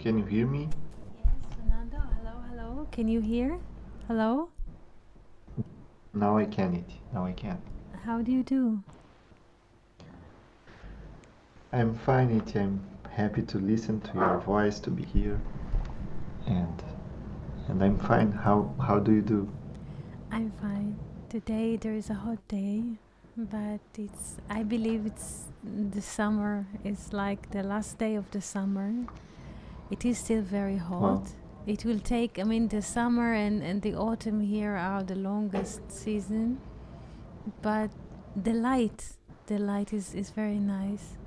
Can you hear me? Yes, Fernando. Hello, hello. Can you hear? Hello? Now I can it. Now I can. How do you do? I'm fine it. I'm happy to listen to your voice, to be here, and and I'm fine. How do you do? I'm fine. Today there is a hot day, but I believe the summer is like the last day of the summer. It is still very Well, hot. It will take, I mean, the summer and the autumn here are the longest season, but the light, the light is very nice.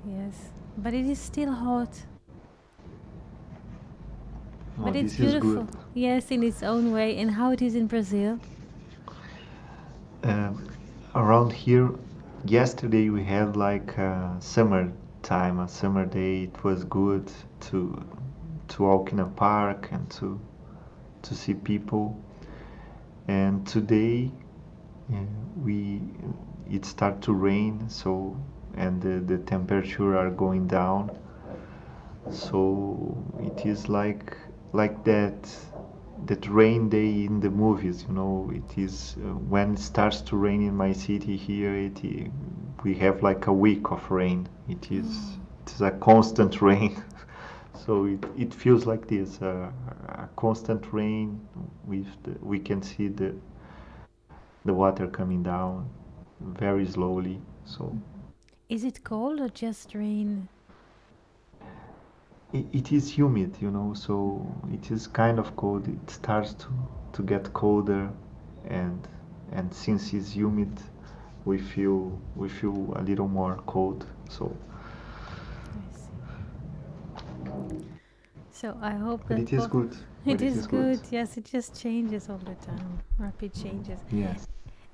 Yes, but it is still hot. well, But it's this is good. beautiful. Yes, in its own way. And how it is in Brazil? Um, Around here, yesterday we had like a summer time, a summer day. It was good to to walk in a park and to see people. And today uh, we it start to rain, so and the temperature are going down. So it is like that rain day in the movies, you know. It is when it starts to rain in my city here. We have like a week of rain. Oh, It is a constant rain. So it feels like this a constant rain we can see the water coming down very slowly. So is it cold or just rain? it is humid, you know, so it is kind of cold. It starts to get colder, and and since it's humid, we feel a little more cold. So, I see. So I hope but that it is good. it But it is is good. good. Yes, it just changes all the time. Rapid changes. Yes.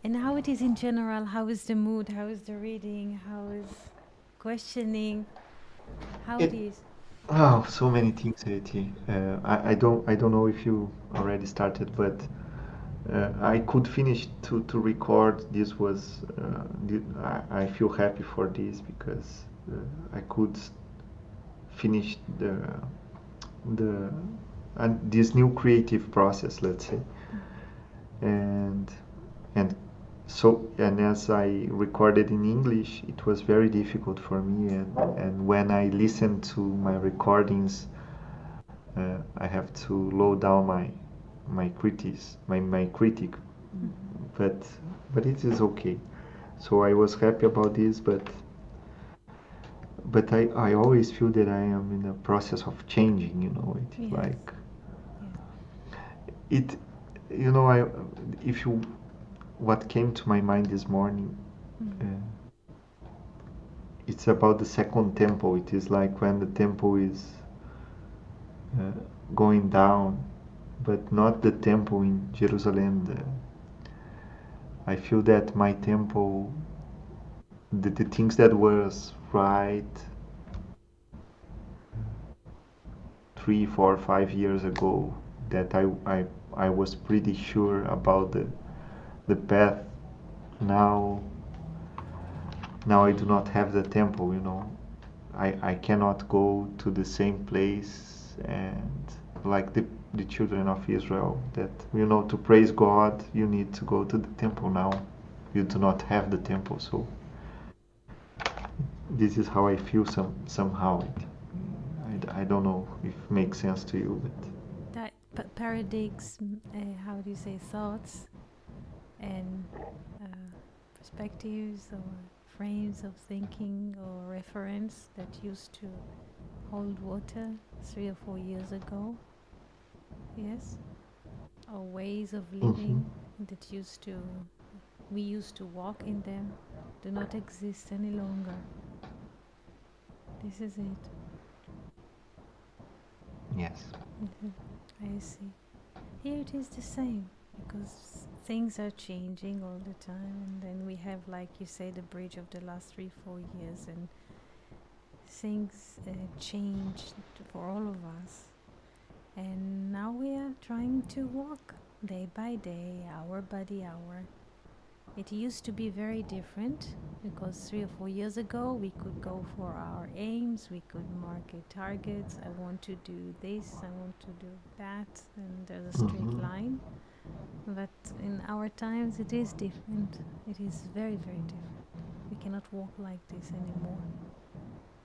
And how it is in general? How is the mood? How is the reading? How is questioning? How it It is? Oh, so many things, Eti. I don't know if you already started, but I could finish to record. This was I feel happy for this because I could finish the this new creative process, let's say, and and and as I recorded in English, it was very difficult for me, and when I listened to my recordings, I have to low down my critic, but but it is okay. So I was happy about this, but I always feel that I am in a process of changing. You know, it is Yes. like Yes. it. You know, I if you what came to my mind this morning. Mm. Uh, it's about the second tempo. It is like when the tempo is uh, going down, but not the tempo in Jerusalem. I feel that my tempo, the things that was right 3, 4, 5 years ago, that I was pretty sure about the path. Now now I do not have the tempo. You know, I cannot go to the same place and like the children of Israel that you know to praise God you need to go to the temple now. You do not have the temple, so this is how I feel somehow. I don't know if it makes sense to you, but That paradigms, how do you say, thoughts and uh, perspectives or frames of thinking or reference that used to hold water 3 or 4 years ago, yes, or ways of hmm living that we used to walk in them, do not exist any longer. This is it. yes, Mhm. I see. Here it is the same because things are changing all the time, and then we have, like you say, the bridge of the last 3, 4 years, and things changed for all of us. And now we are trying to walk day by day, hour by the hour. It used to be very different because 3 or 4 years ago we could go for our aims, we could market targets. I want to do this, I want to do that, and there's a straight Mm-hmm. line. But in our times it is different. It is very, very different. We cannot walk like this anymore.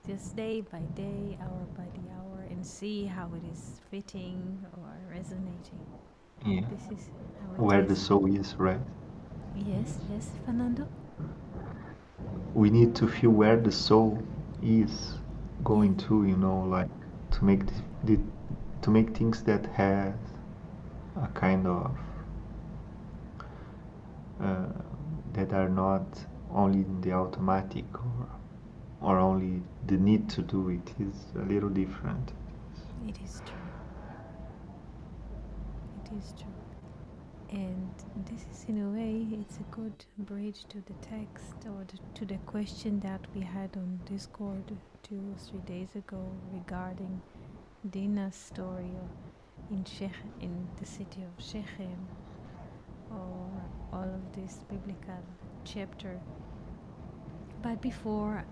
Just day by day, hour by the hour, and see how it is fitting or resonating. Yeah. This is how it Where the is. soul is, right? Yes, yes, Fernando? We need to feel where the soul is Yes, going to, like to make the to make things that has a kind of uh, that are not only in the automatic or only the need to do it is a little different. it is true. It is true. And this is, in a way, it's a good bridge to the text or to the question that we had on Discord 2 or 3 days ago regarding Dinah's story in the city of Shechem, or all of this biblical chapter. But before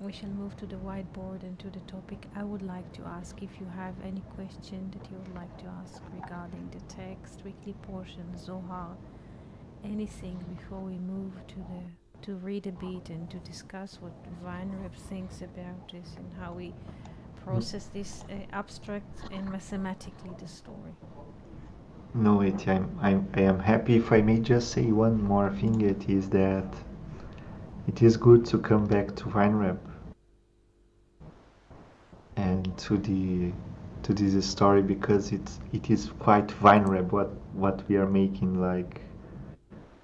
we shall move to the whiteboard and to the topic, I would like to ask if you have any question that you would like to ask regarding the text, weekly portion, Zohar, anything before we move to read a bit and to discuss what Weinreb thinks about this and how we process this abstract and mathematically the story. No, wait, I am happy if I may just say one more thing. It is that it is good to come back to Weinreb and to this story because it is quite Weinreb what we are making, like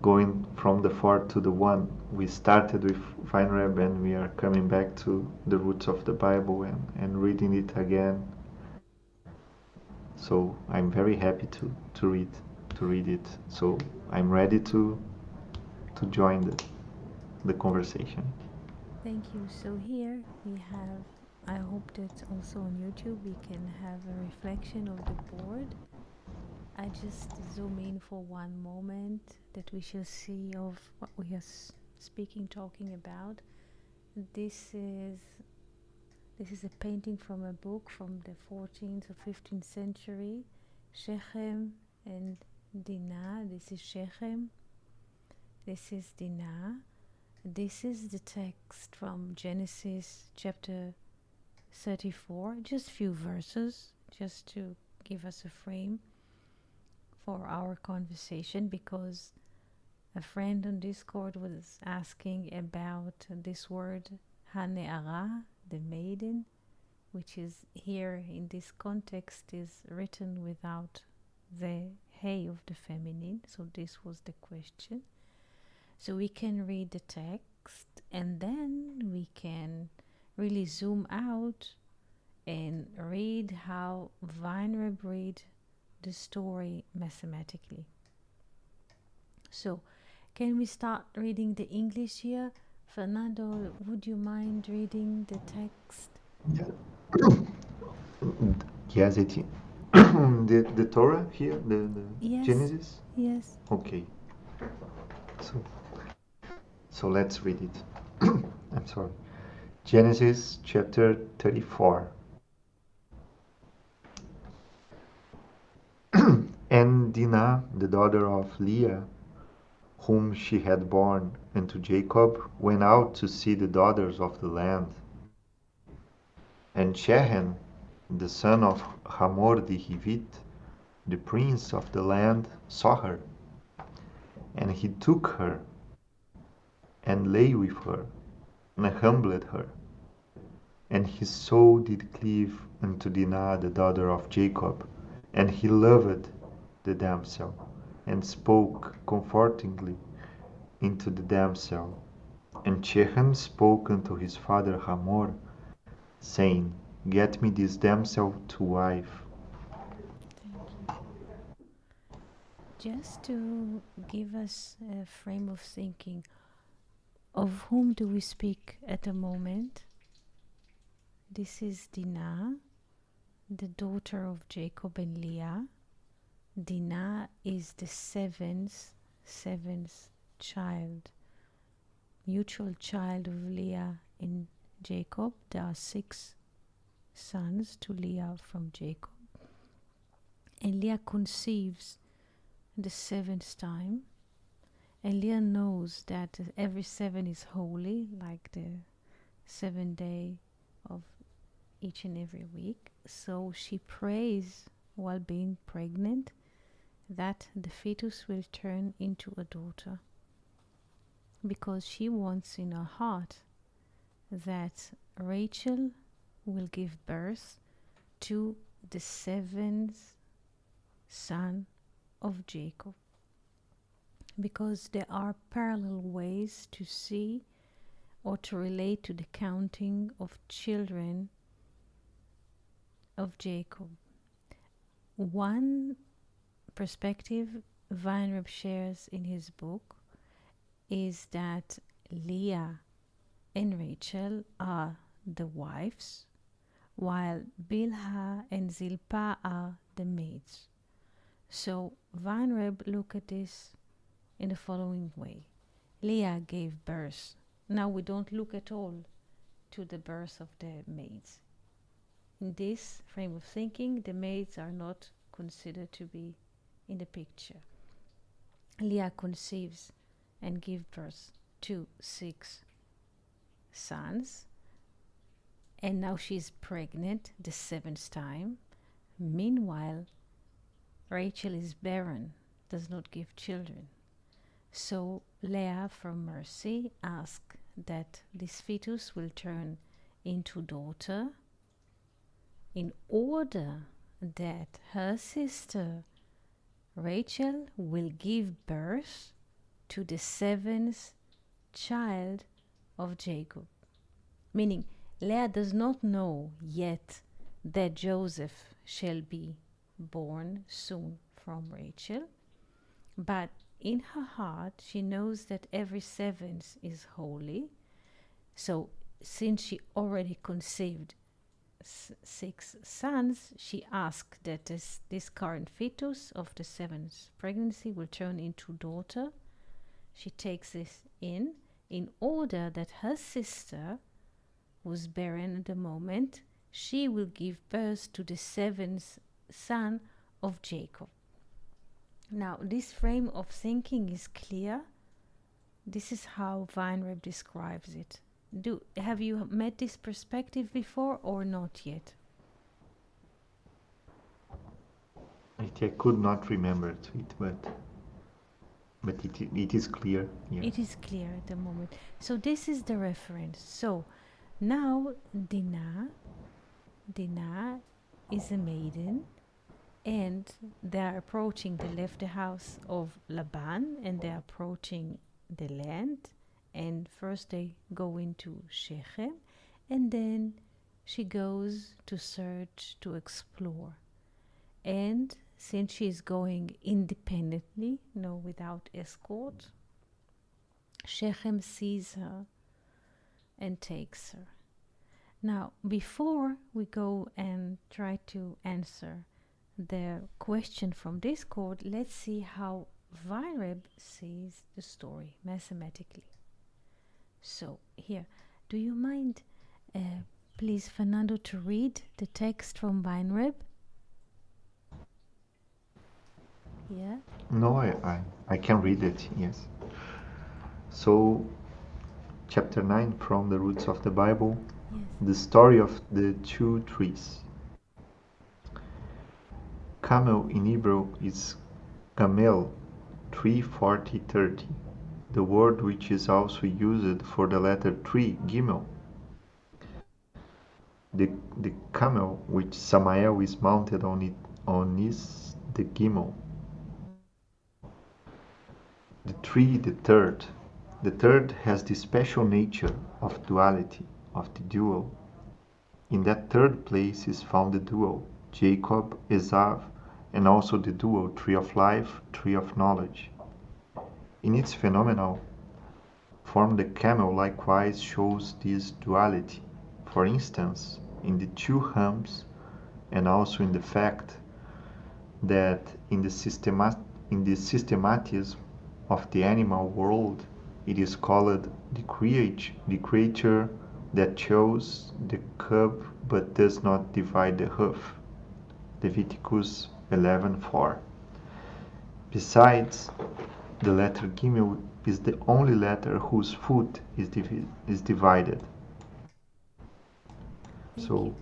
going from the 4 to the 1. We started with Weinreb and we are coming back to the roots of the Bible and reading it again. So I'm very happy to read it. So I'm ready to join the conversation. Thank you. So here we have, I hope that also on YouTube we can have a reflection of the board. I just zoom in for one moment that we shall see of what we are talking about. This is this is a painting from a book from the 14th or 15th century, Shechem and Dinah. This is Shechem. This is Dinah. This is the text from Genesis chapter 34, just few verses, just to give us a frame for our conversation, because a friend on Discord was asking about this word Hane'ara, the maiden, which is here in this context is written without the hey of the feminine. So this was the question. So we can read the text and then we can really zoom out and read how Weinreb read the story mathematically. So can we start reading the English here? Fernando, would you mind reading the text? Yes, the Torah here, the Yes, Genesis. yes. Okay, so let's read it. I'm sorry. Genesis chapter 34. And Dinah, the daughter of Leah, whom she had borne unto Jacob, went out to see the daughters of the land. And Shechem, the son of Hamor the Hivite, the prince of the land, saw her. And he took her, and lay with her, and humbled her. And his soul did cleave unto Dinah the daughter of Jacob, and he loved the damsel, and spoke comfortingly unto the damsel. And Shechem spoke unto his father Hamor, saying, Get me this damsel to wife. Thank you. Just to give us a frame of thinking, of whom do we speak at the moment? This is Dinah, the daughter of Jacob and Leah. Dinah is the seventh child, mutual child of Leah and Jacob. There are 6 sons to Leah from Jacob. And Leah conceives the 7th time. And Leah knows that every 7 is holy, like the 7th day of each and every week. So she prays while being pregnant that the fetus will turn into a daughter, because she wants in her heart that Rachel will give birth to the 7th son of Jacob, because there are parallel ways to see or to relate to the counting of children of Jacob. One perspective Weinreb shares in his book is that Leah and Rachel are the wives, while Bilhah and Zilpah are the maids. So Weinreb look at this in the following way. Leah gave birth. Now we don't look at all to the birth of the maids. In this frame of thinking, the maids are not considered to be in the picture. Leah conceives and gives birth to 6 sons, and now she's pregnant the 7th time. Meanwhile, Rachel is barren, does not give children. So Leah, from mercy, asks that this fetus will turn into daughter, in order that her sister Rachel will give birth to the 7th child of Jacob. Meaning, Leah does not know yet that Joseph shall be born soon from Rachel, but in her heart she knows that every 7th is holy. So since she already conceived 6 sons, she asked that this current fetus of the 7th pregnancy will turn into daughter. She takes this in order that her sister, who's barren at the moment, she will give birth to the 7th son of Jacob. Now, this frame of thinking is clear. This is how Weinreb describes it. Have you met this perspective before or not yet? I could not remember it, but it is clear. Yeah. It is clear at the moment. So this is the reference. So now Dinah is a maiden, and they are approaching. They left the house of Laban and they are approaching the land. And first they go into Shechem, and then she goes to search, to explore. And since she is going independently, without escort, Shechem sees her and takes her. Now, before we go and try to answer the question from this quote, let's see how Weinreb sees the story mathematically. So here, do you mind, please, Fernando, to read the text from Weinreb? Yeah? No, I can read it, yes. So, chapter 9 from the Roots of the Bible, Yes. the story of the 2 trees. Camel in Hebrew is gamel, 340-30, the word which is also used for the letter 3, gimel. The camel which Samael is mounted on is the gimel. The 3, the third. The third has the special nature of duality, of the dual. In that third place is found the dual, Jacob, Esau, and also the dual tree of life, tree of knowledge. In its phenomenal form, the camel likewise shows this duality, for instance, in the 2 humps, and also in the fact that in the systematism of the animal world, it is called the creature that chews the cud but does not divide the hoof. Leviticus 11:4. Besides, the letter Gimel is the only letter whose foot is divided. Thank you. So,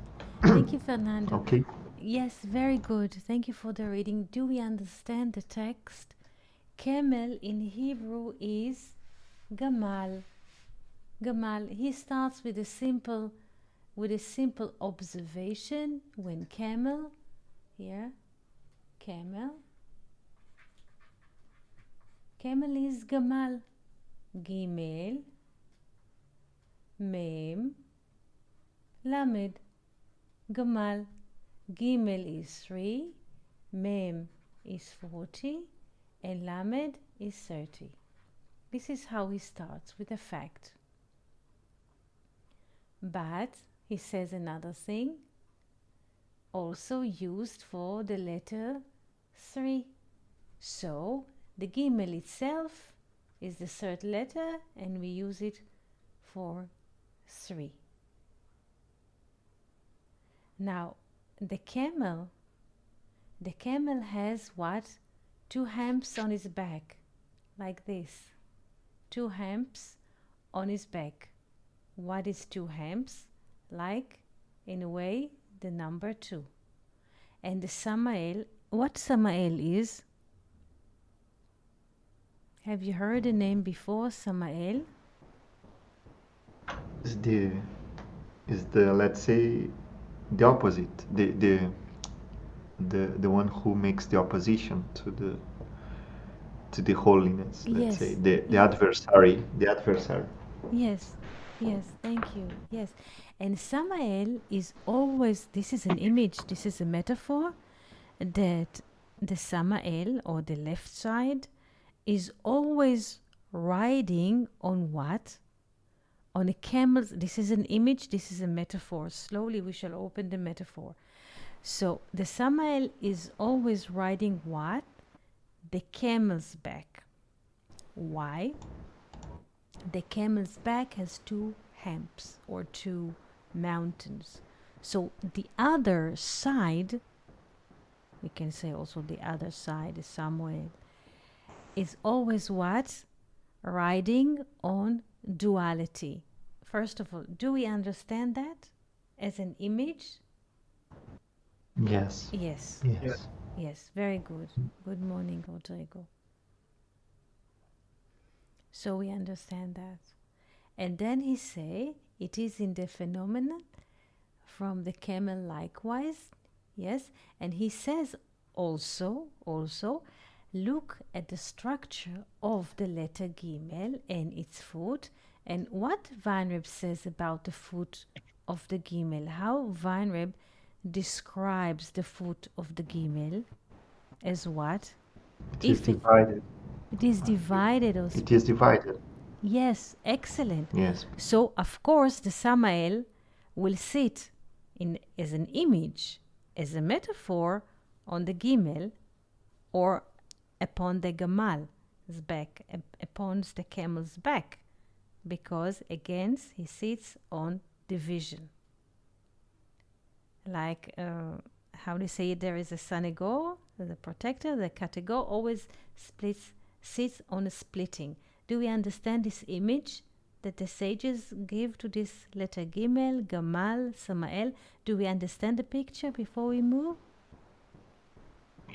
Thank you, Fernando. okay. Yes, very good. Thank you for the reading. Do we understand the text? Camel in Hebrew is Gamal. Gamal. He starts with a simple observation when camel, here, camel. Camel is Gamal. Gimel, Mem, Lamed. Gamal. Gimel is 3, Mem is 40, and Lamed is 30. This is how he starts, with a fact. But he says another thing, also used for the letter 3. So the Gimel itself is the third letter, and we use it for 3. Now, the camel has what? 2 humps on his back, like this. 2 humps on his back. What is 2 humps? Like, in a way, the number 2. And the Samael, what Samael is? Have you heard the name before, Samael? Is the let's say the opposite, the one who makes the opposition to the holiness, let's say, Yes, the yes, adversary. yes, yes, thank you. Yes. And Samael is always, this is an image, this is a metaphor, that the Samael, or the left side, is always riding on what? On a camel's, this is an image, this is a metaphor. Slowly we shall open the metaphor. So the Samael is always riding what? The camel's back. Why? The camel's back has 2 humps, or 2 mountains. So the other side, we can say also the other side, Samuel, is always what? Riding on duality. First of all, do we understand that as an image? Yes. Yes, Yes. yes, very good. Good morning, Rodrigo. So we understand that. And then he say, it is in the phenomenon from the camel likewise, yes, and he says also, look at the structure of the letter Gimel and its foot, and what Weinreb says about the foot of the Gimel, how Weinreb describes the foot of the Gimel as what? It is If divided. it is divided or It is divided. yes, excellent. Yes. So of course the Samael will sit in as an image, as a metaphor on the Gimel, or upon the Gamal's back, upon the camel's back, because again he sits on division. Like how they say, there is a Sanegor, the protector, the categor always sits on a splitting. Do we understand this image that the sages give to this letter Gimel, Gamal, Samael? Do we understand the picture before we move?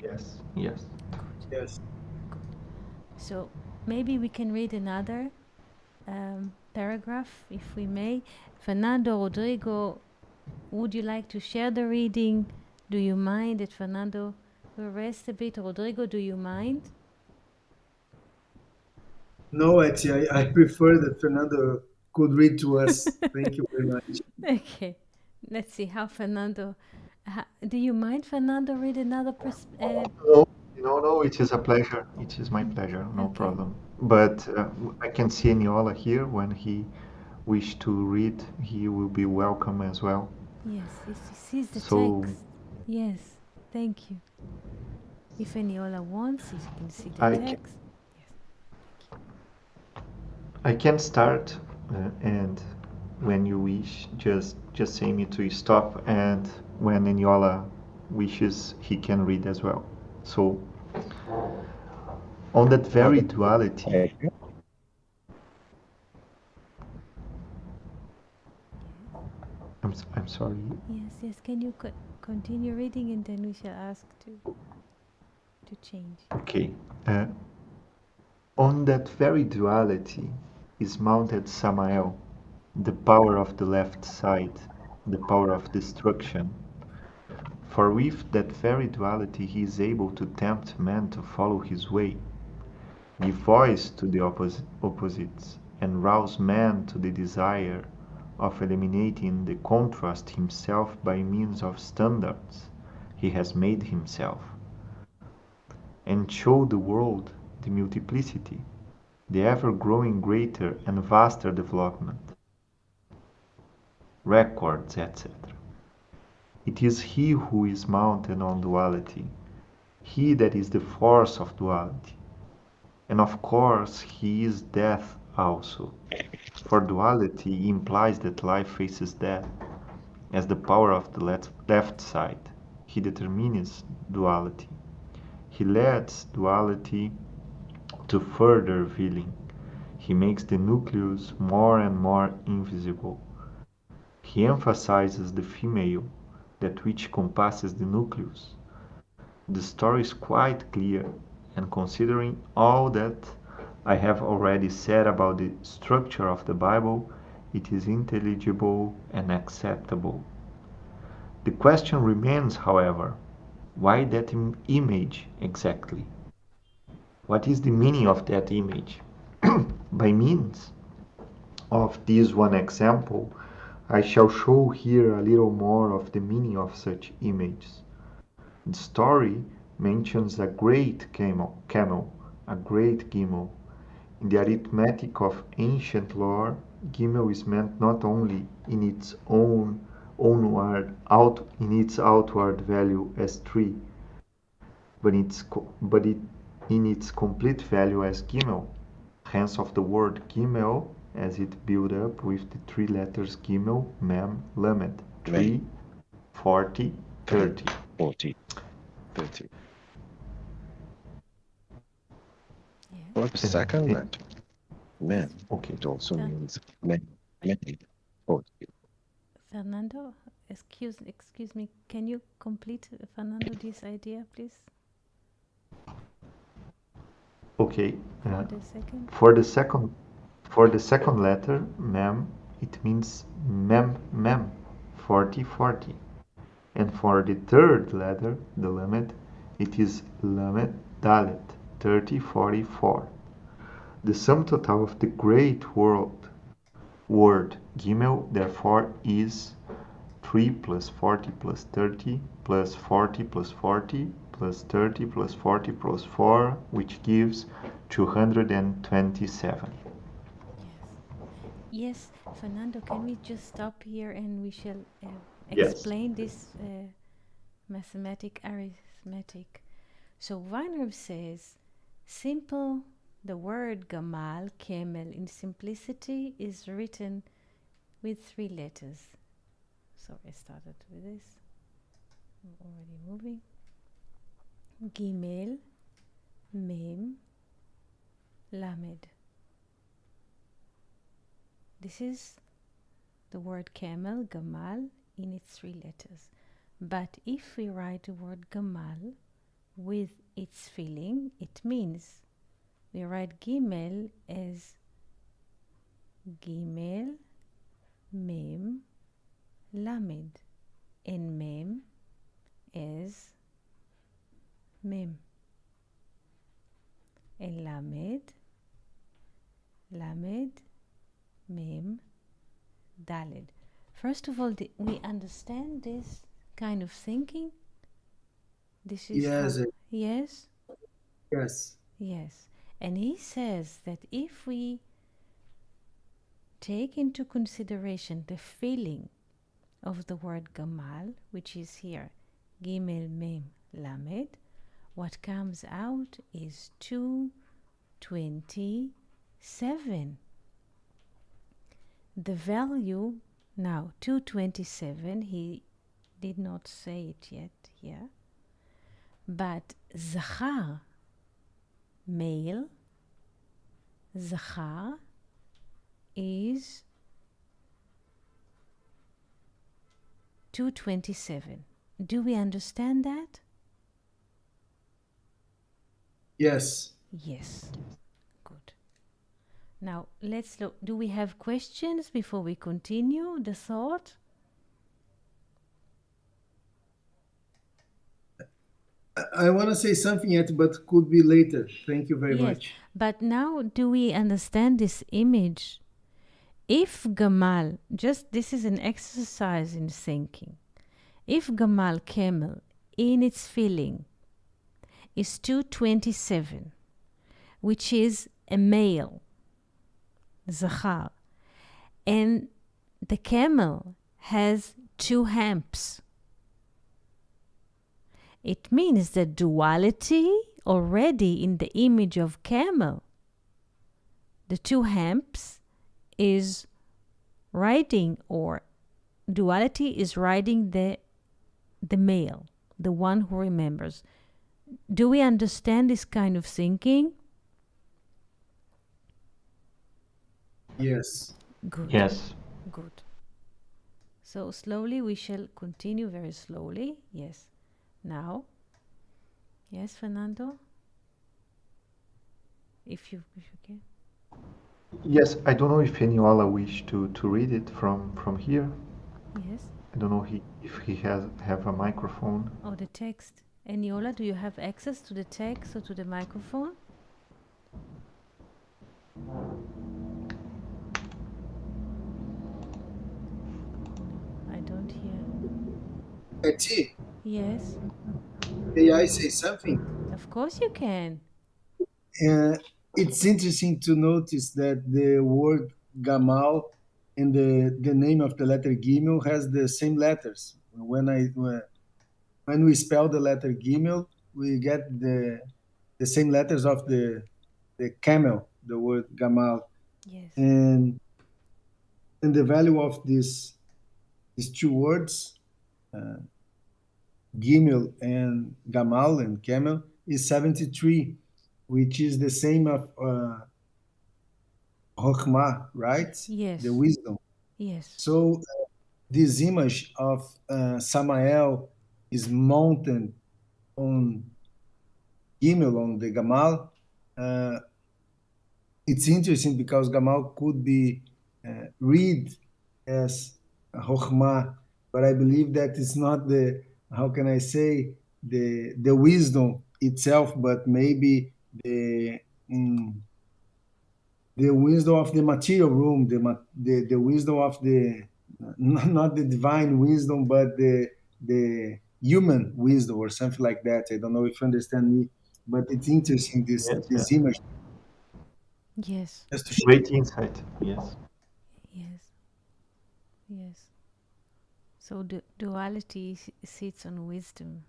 Yes. Yes. Yes. Good. So maybe we can read another paragraph, if we may. Fernando, Rodrigo, would you like to share the reading? Do you mind that Fernando will rest a bit? Rodrigo, do you mind? No, actually, I prefer that Fernando could read to us. Thank you very much. Okay, let's see how Fernando. Do you mind, Fernando, read another? No, no, it is a pleasure. It is my pleasure, no Okay. problem. But I can see Eniola here. When he wish to read, he will be welcome as well. Yes, if he sees the So text. Yes, thank you. If Eniola wants, he can see the I can, text. Yes. I can start, and when you wish, just say me to stop, and when Eniola wishes, he can read as well. So, on that very duality, I'm sorry. Yes, yes. Can you continue reading and then we shall ask to change. Okay. Uh, on that very duality is mounted Samael, the power of the left side, the power of destruction. For with that very duality he is able to tempt man to follow his way, give voice to the opposites, and rouse man to the desire of eliminating the contrast himself by means of standards he has made himself, and show the world the multiplicity, the ever-growing greater and vaster development, records, etc. It is he who is mounted on duality, he that is the force of duality. And of course he is death also, for duality implies that life faces death as the power of the left side. He determines duality. He leads duality to further revealing. He makes the nucleus more and more invisible. He emphasizes the female, that which compasses the nucleus. The story is quite clear, and considering all that I have already said about the structure of the Bible, it is intelligible and acceptable. The question remains, however, why that image exactly? What is the meaning of that image? By means of this one example, I shall show here a little more of the meaning of such images. The story mentions a great camel, a great gimel. In the arithmetic of ancient lore, gimel is meant not only in its outward value as 3, but in its complete value as gimel. Hence of the word gimel as it built up with the three letters gimel, mem, lamed. 3, 40, 30. 40, 30. Yes. For the second Uh, letter, men, okay. it also Fer- means many, many. 40. Fernando, excuse me. Can you complete, Fernando, this idea, please? Okay. For the second. For the second for the second letter, mem, it means mem, 40, 40. And for the third letter, the lamed, it is lamed dalet, 30, 44. The sum total of the great word gimel therefore is 3 plus 40 plus 30 plus 40 plus 40 plus 30 plus 40 plus 4, which gives 227. Yes, Fernando, can we just stop here and we shall Yes. explain this mathematic arithmetic? So Weinreb says, simple, the word gamal, camel, in simplicity is written with 3 letters. So I started with this. I'm already moving. Gimel, mem, lamed. This is the word camel, gamal, in its 3 letters. But if we write the word gamal with its filling, it means we write gimel as gimel, mem, lamed, and mem as mem, and lamed, mem, daled. First of all, we understand this kind of thinking. This is Yes, how, yes, yes, yes. And he says that if we take into consideration the feeling of the word gamal, which is here, gimel, mem, lamed, what comes out is 227. The value now 227, he did not say it yet here, but Zachar, male, Zachar is 227. Do we understand that? Yes. Yes. Good. Now let's look. Do we have questions before we continue the thought? I want to say something yet, but could be later. Thank you very much. But now do we understand this image? If Gamal, just this is an exercise in thinking. If Gamal, camel, in its feeling is 227, which is a male, Zachar, and the camel has two hamps, it means the duality already in the image of camel. The two hamps is riding, or duality is riding the male, the one who remembers. Do we understand this kind of thinking? Yes. Good. Yes. Good. So slowly we shall continue, very slowly. Yes. Now. Yes, Fernando? If you can. Yes, I don't know if Eniola wish to read it from here. Yes. I don't know if he have a microphone. Oh, the text. Eniola, do you have access to the text or to the microphone? I don't hear. Eti, Yes. may I say something? Of course you can. It's interesting to notice that the word Gamal and the name of the letter Gimel has the same letters. When we spell the letter Gimel, we get the same letters of the camel, the word Gamal, Yes. and the value of these two words, Gimel and Gamal and camel, is 73, which is the same of Chokhmah, right? Yes. The wisdom. Yes. So this image of Samael is mounted on Gimel, on the Gamal. It's interesting because Gamal could be read as Chokhmah, but I believe that it's not the, how can I say, the wisdom itself, but maybe the wisdom of the material room, the wisdom of the, not the divine wisdom, but the human wisdom or something like that. I don't know if you understand me, but it's interesting, Yes, this yes. image. Yes. Just to share. Great insight. Yes. Yes. Yes. So the duality sits on wisdom.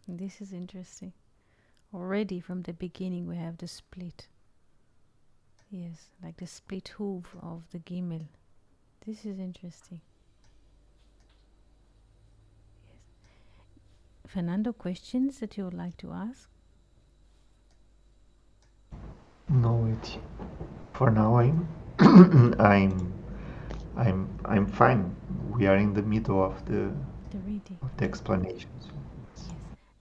This is interesting. Already from the beginning we have the split. Yes, like the split hoof of the Gimel. This is interesting. Yes. Fernando, questions that you would like to ask? No, it. For now, I'm fine. We are in the middle of the reading. Explanations. Yes.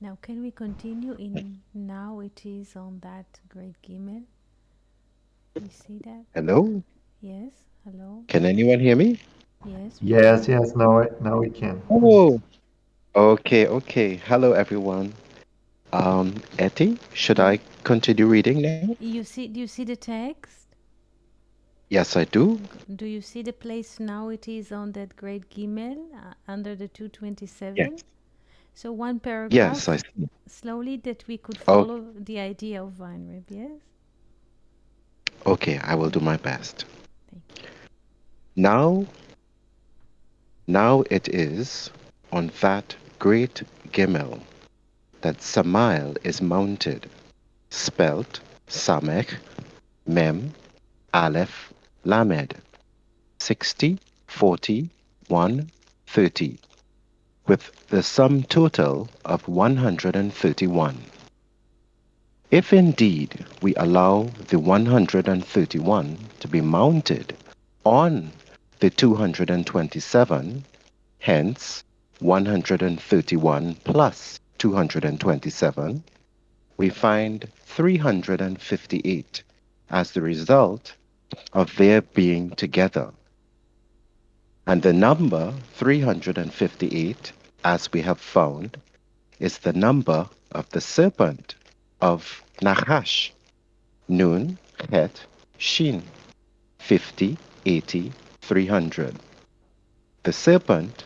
Now can we continue in now it is on that great Gimel? You see that? Hello? Yes. Hello. Can anyone hear me? Yes. Yes, yes. Now we can. Oh, okay. Hello, everyone. Etty, should I continue reading now? Do you see the text? Yes, I do. Do you see the place now it is on that great Gimel under the 227? Yes. So one paragraph. Yes, I see. Slowly that we could follow the idea of Weinreb, yes? Okay, I will do my best. Thank you. Now it is on that great Gimel that Samael is mounted, spelt Samech, Mem, Aleph, Lamed, 60, 40, 1, 30, with the sum total of 131. If indeed we allow the 131 to be mounted on the 227, hence 131 plus 227, we find 358 as the result of their being together. And the number 358, as we have found, is the number of the serpent of Nachash, Nun, Het, Shin, 50, 80, 300. The serpent,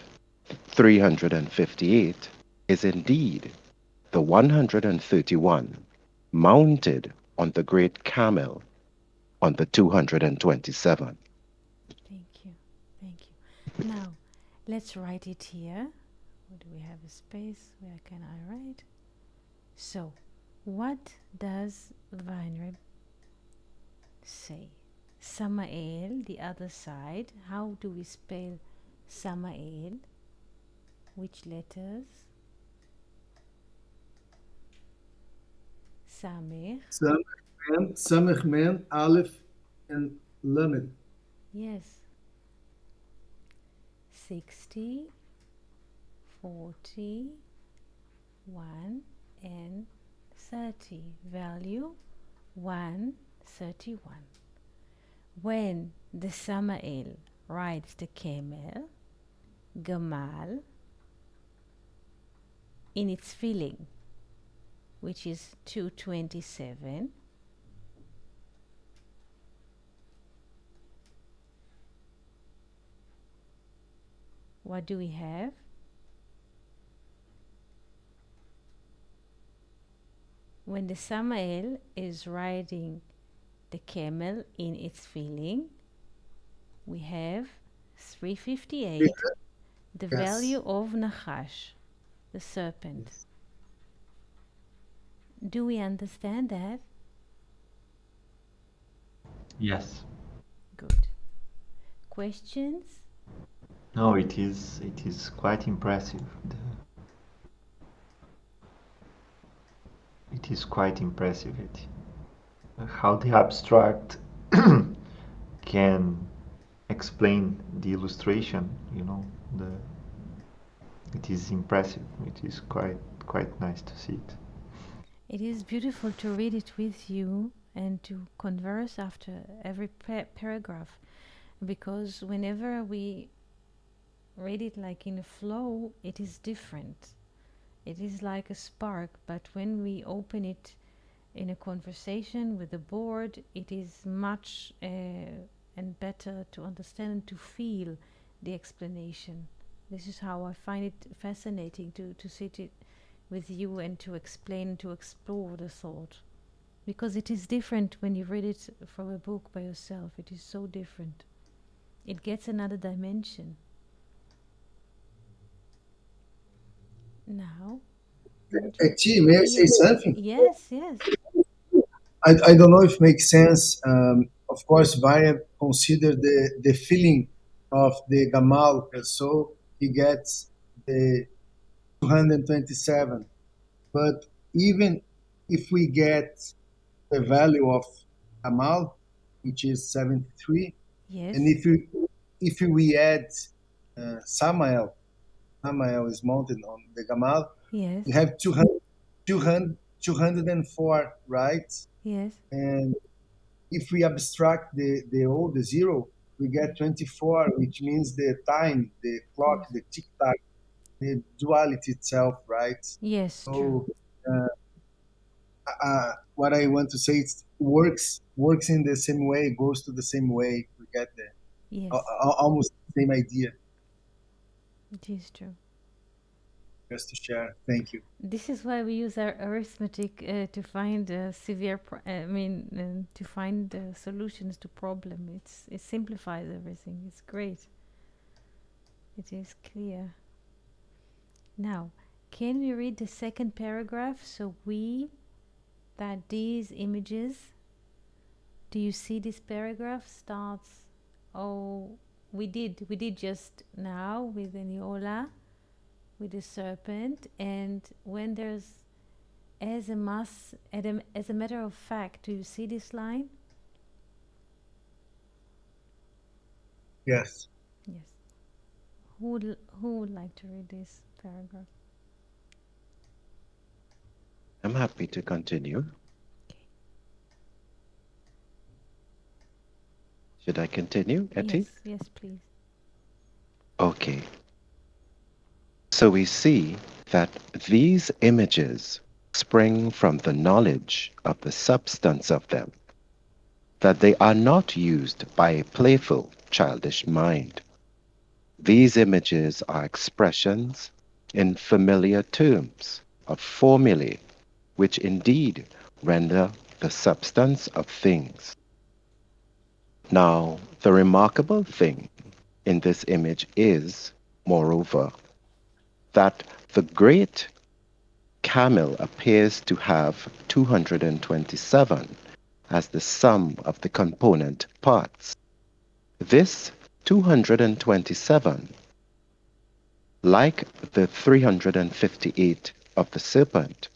358, is indeed the 131 mounted on the great camel on the 227. Thank you. Thank you. Now, let's write it here. Do we have a space? Where can I write? So, what does Weinreb say? Samael, the other side. How do we spell Samael? Which letters? Samech. Samech men, Aleph, and Lamed. Yes. 60, 40, 1, and 30. Value 131. When the Samael rides the camel, Gamal, in its filling, which is 227, what do we have? When the Samael is riding the camel in its filling, we have 358, the Yes. value of Nachash, the serpent. Do we understand that? Yes. Good. Questions? No, it is quite impressive. It is quite impressive how the abstract can explain the illustration. It is impressive. It is quite nice to see it. It is beautiful to read it with you and to converse after every paragraph, because whenever we read it like in a flow, it is different. It is like a spark, but when we open it in a conversation with the board, it is much and better to understand and to feel the explanation. This is how I find it fascinating to sit it with you and to explain, to explore the thought. Because it is different when you read it from a book by yourself. It is so different. It gets another dimension. Now, T, may I say something? Yes, yes. I don't know if it makes sense. Of course, Weinreb consider the feeling of the Gamal, so he gets the 227. But even if we get the value of Gamal, which is 73, Yes. and if we add Samael is mounted on the Gamal, Yes. we have 204, right? Yes. And if we abstract the zero, we get 24, which means the time, the clock, Yes. the tick tock, the duality itself, right? Yes, So true. what I want to say is works in the same way, goes to the same way. We get the Yes, almost the same idea. it is true. Just to share. Thank you. This is why we use our arithmetic to find to find solutions to problem. It simplifies everything. It's great. It is clear. Now, can we read the second paragraph? So that these images, do you see this paragraph starts, oh, we did just now with the Neola, with the serpent, and when there's as a matter of fact, do you see this line? Yes. Yes. Who would like to read this paragraph? I'm happy to continue. Okay. Should I continue, Etty? Yes, please. Okay. So we see that these images spring from the knowledge of the substance of them, that they are not used by a playful, childish mind. These images are expressions in familiar terms of formulae, which indeed render the substance of things. Now, the remarkable thing in this image is, moreover, that the great camel appears to have 227 as the sum of the component parts. This 227, like the 358 of the serpent,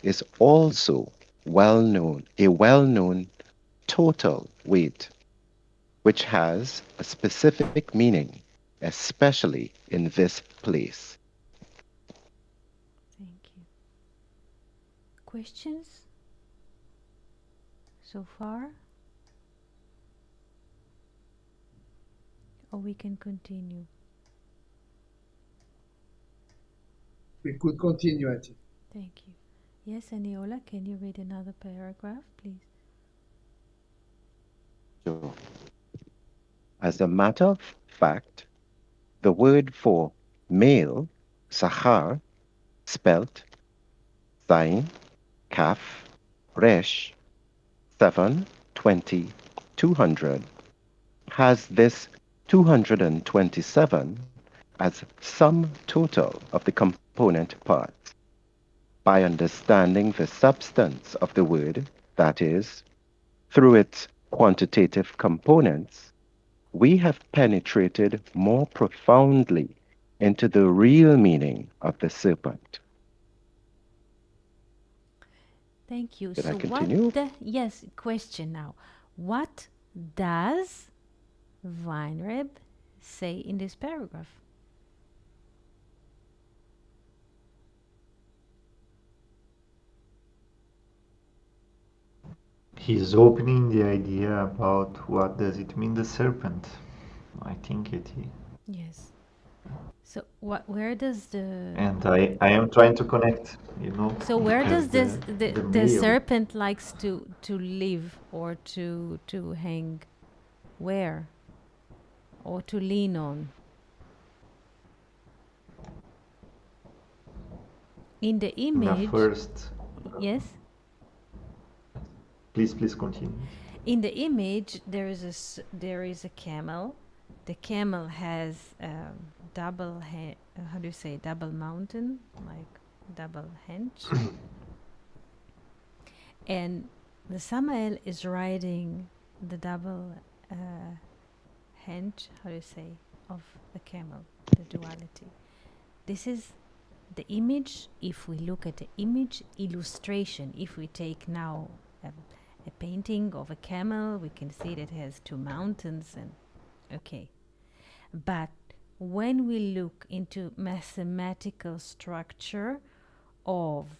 is also a well-known total weight, which has a specific meaning, especially in this place. Thank you. Questions so far? Or we can continue. We could continue, I think. Thank you. Yes, Aniola, can you read another paragraph, please? So, as a matter of fact, the word for male, sachar, spelt Zain, Kaf, Resh, 7, 20, 200, has this 227 as sum total of the component parts. By understanding the substance of the word, that is, through its quantitative components, we have penetrated more profoundly into the real meaning of the serpent. Thank you. Did I So continue? yes, question now. What does Weinreb say in this paragraph? He's opening the idea about what does it mean, the serpent. I think it. Yes. So where does the And I am trying to connect, so where because does this the the male, serpent likes to live or to hang? Where? Or to lean on? In the in the image, first, yes? please continue. In the image, there is a camel. The camel has double how do you say, double mountain, like double hench, and the Samael is riding the double hench. How do you say, of the camel? The duality. This is the image. If we look at the image illustration, if we take now a painting of a camel, we can see that it has two mountains and okay. But when we look into mathematical structure of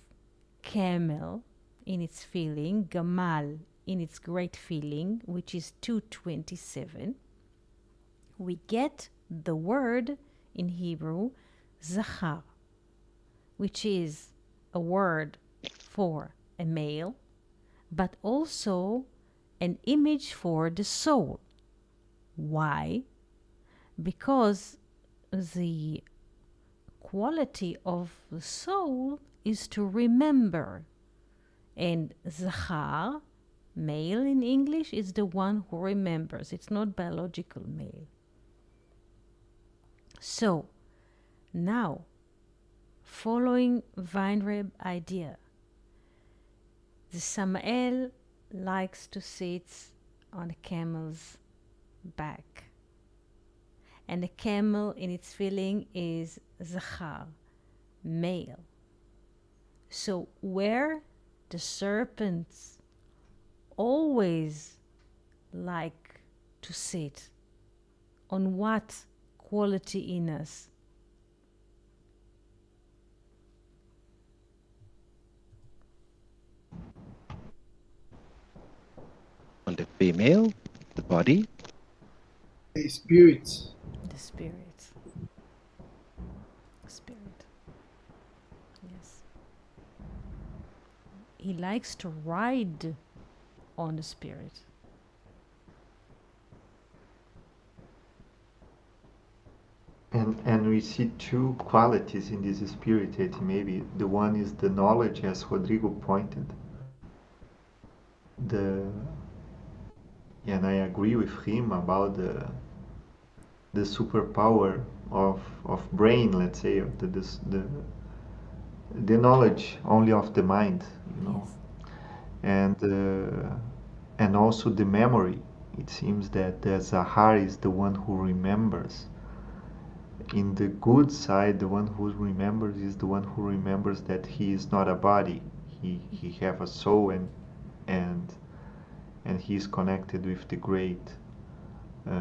camel in its feeling, gamal in its great feeling, which is 227, we get the word in Hebrew, zachar, which is a word for a male, but also an image for the soul. Why? Because the quality of the soul is to remember. And zachar, male in English, is the one who remembers. It's not biological male. So, now, following Weinreb idea, the Samael likes to sit on a camel's back. And the camel in its feeling is zachar, male. So where the serpents always like to sit, on what quality in us? On the female, the body, The spirit. The spirit. Spirit. Yes. He likes to ride on the spirit. And we see two qualities in this spirit. Maybe the one is the knowledge, as Rodrigo pointed. The and I agree with him about the superpower of brain, let's say, of the knowledge only of the mind, you know, Yes. and and also the memory. It seems that the Zahar is the one who remembers. In the good side, the one who remembers is the one who remembers that he is not a body. He have a soul, and and he is connected with the great, uh,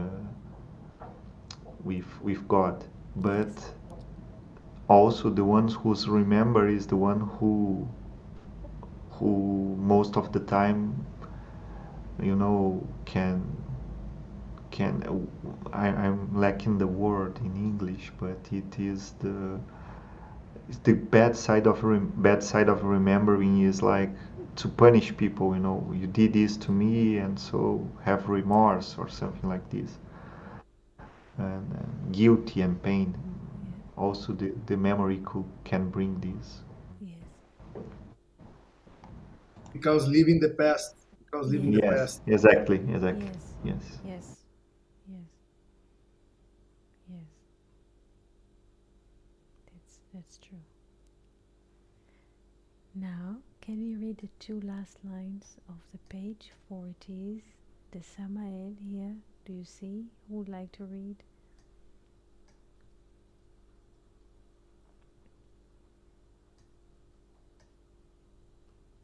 with God. But Yes. also the ones who's remember is the one who most of the time, you know, can I'm lacking the word in English, but it is the bad side of remembering is like to punish people. You know, you did this to me, and so have remorse or something like this, and guilty and pain. Yeah. Also, the memory can bring this. Yes. Because living the past. Because living the Yes. Yes, past. exactly, exactly. Yes. Yes. Yes. Yes. Yes. That's true. Now, can we read the two last lines of the page? For it is the Samael here. Do you see? Who would like to read?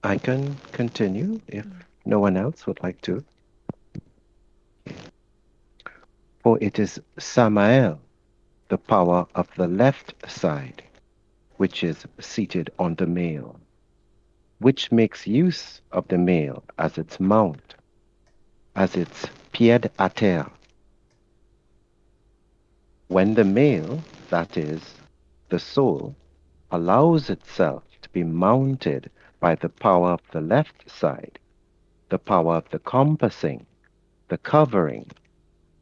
I can continue if Yeah. no one else would like to. For it is Samael, the power of the left side, which is seated on the male, which makes use of the male as its mount, as its pied à terre. When the male, that is, the soul, allows itself to be mounted by the power of the left side, the power of the compassing, the covering,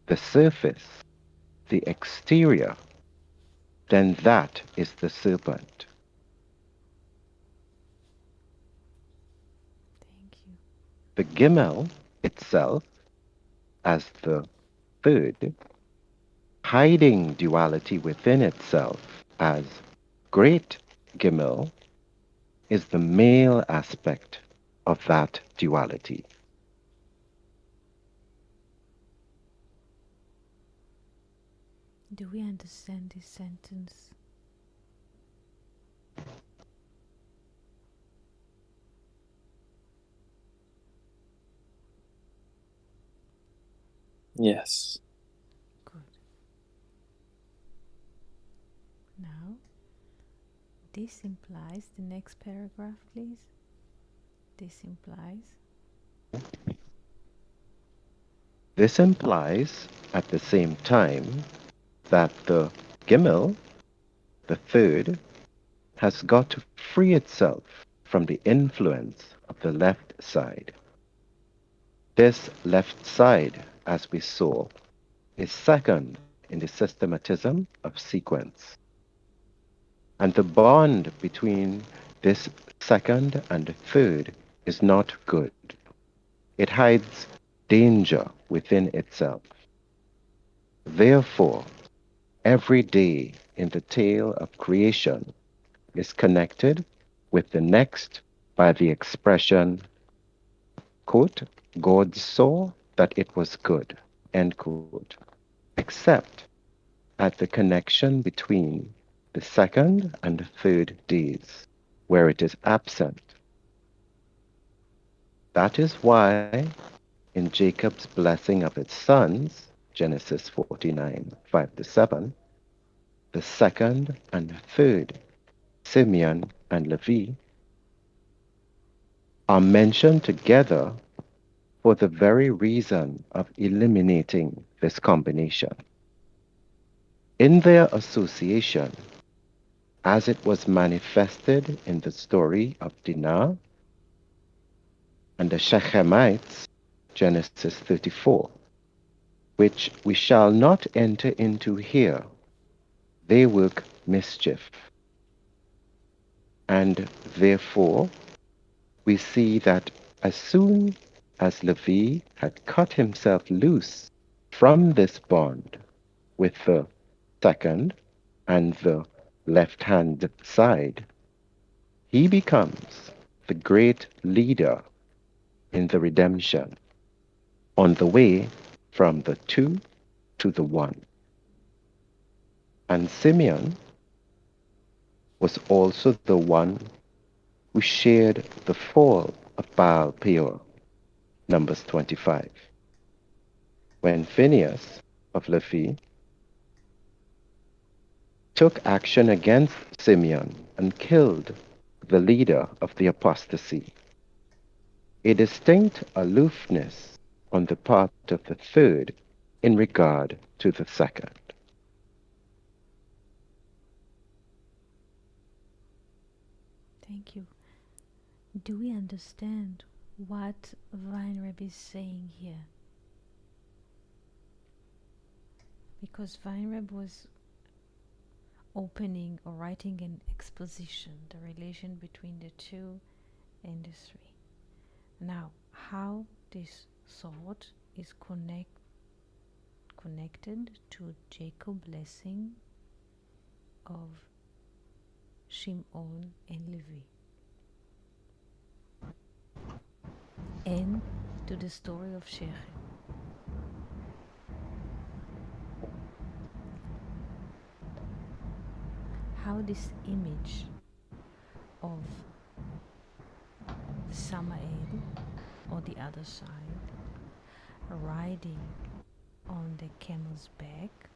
the surface, the exterior, then that is the serpent. Thank you. The Gimel itself, as the third, hiding duality within itself as great Gimel, is the male aspect of that duality. Do we understand this sentence? Yes. Good. Now, this implies the next paragraph, please. This implies. This implies, at the same time, that the Gimel, the third, has got to free itself from the influence of the left side. This left side, as we saw, is second in the systematism of sequence. And the bond between this second and the third is not good. It hides danger within itself. Therefore, every day in the tale of creation is connected with the next by the expression, quote, God saw that it was good, end quote, except at the connection between the second and the third days, where it is absent. That is why in Jacob's blessing of his sons, Genesis 49, 5 to 7, the second and third, Simeon and Levi, are mentioned together for the very reason of eliminating this combination. In their association, as it was manifested in the story of Dinah and the Shechemites, Genesis 34, which we shall not enter into here, they work mischief. And therefore, we see that as soon as Levi had cut himself loose from this bond with the second and the left hand side, he becomes the great leader in the redemption on the way from the two to the one. And Simeon was also the one who shared the fall of Baal Peor, Numbers 25, when Phinehas of Levi took action against Simeon and killed the leader of the apostasy. A distinct aloofness on the part of the third in regard to the second. Thank you. Do we understand what Weinreb is saying here? Because Weinreb was opening or writing an exposition, the relation between the two and the three. Now, how this thought is connected to Jacob's blessing of Shimon and Levi, and to the story of Shechem. How this image of Samael, or the other side, riding on the camel's back,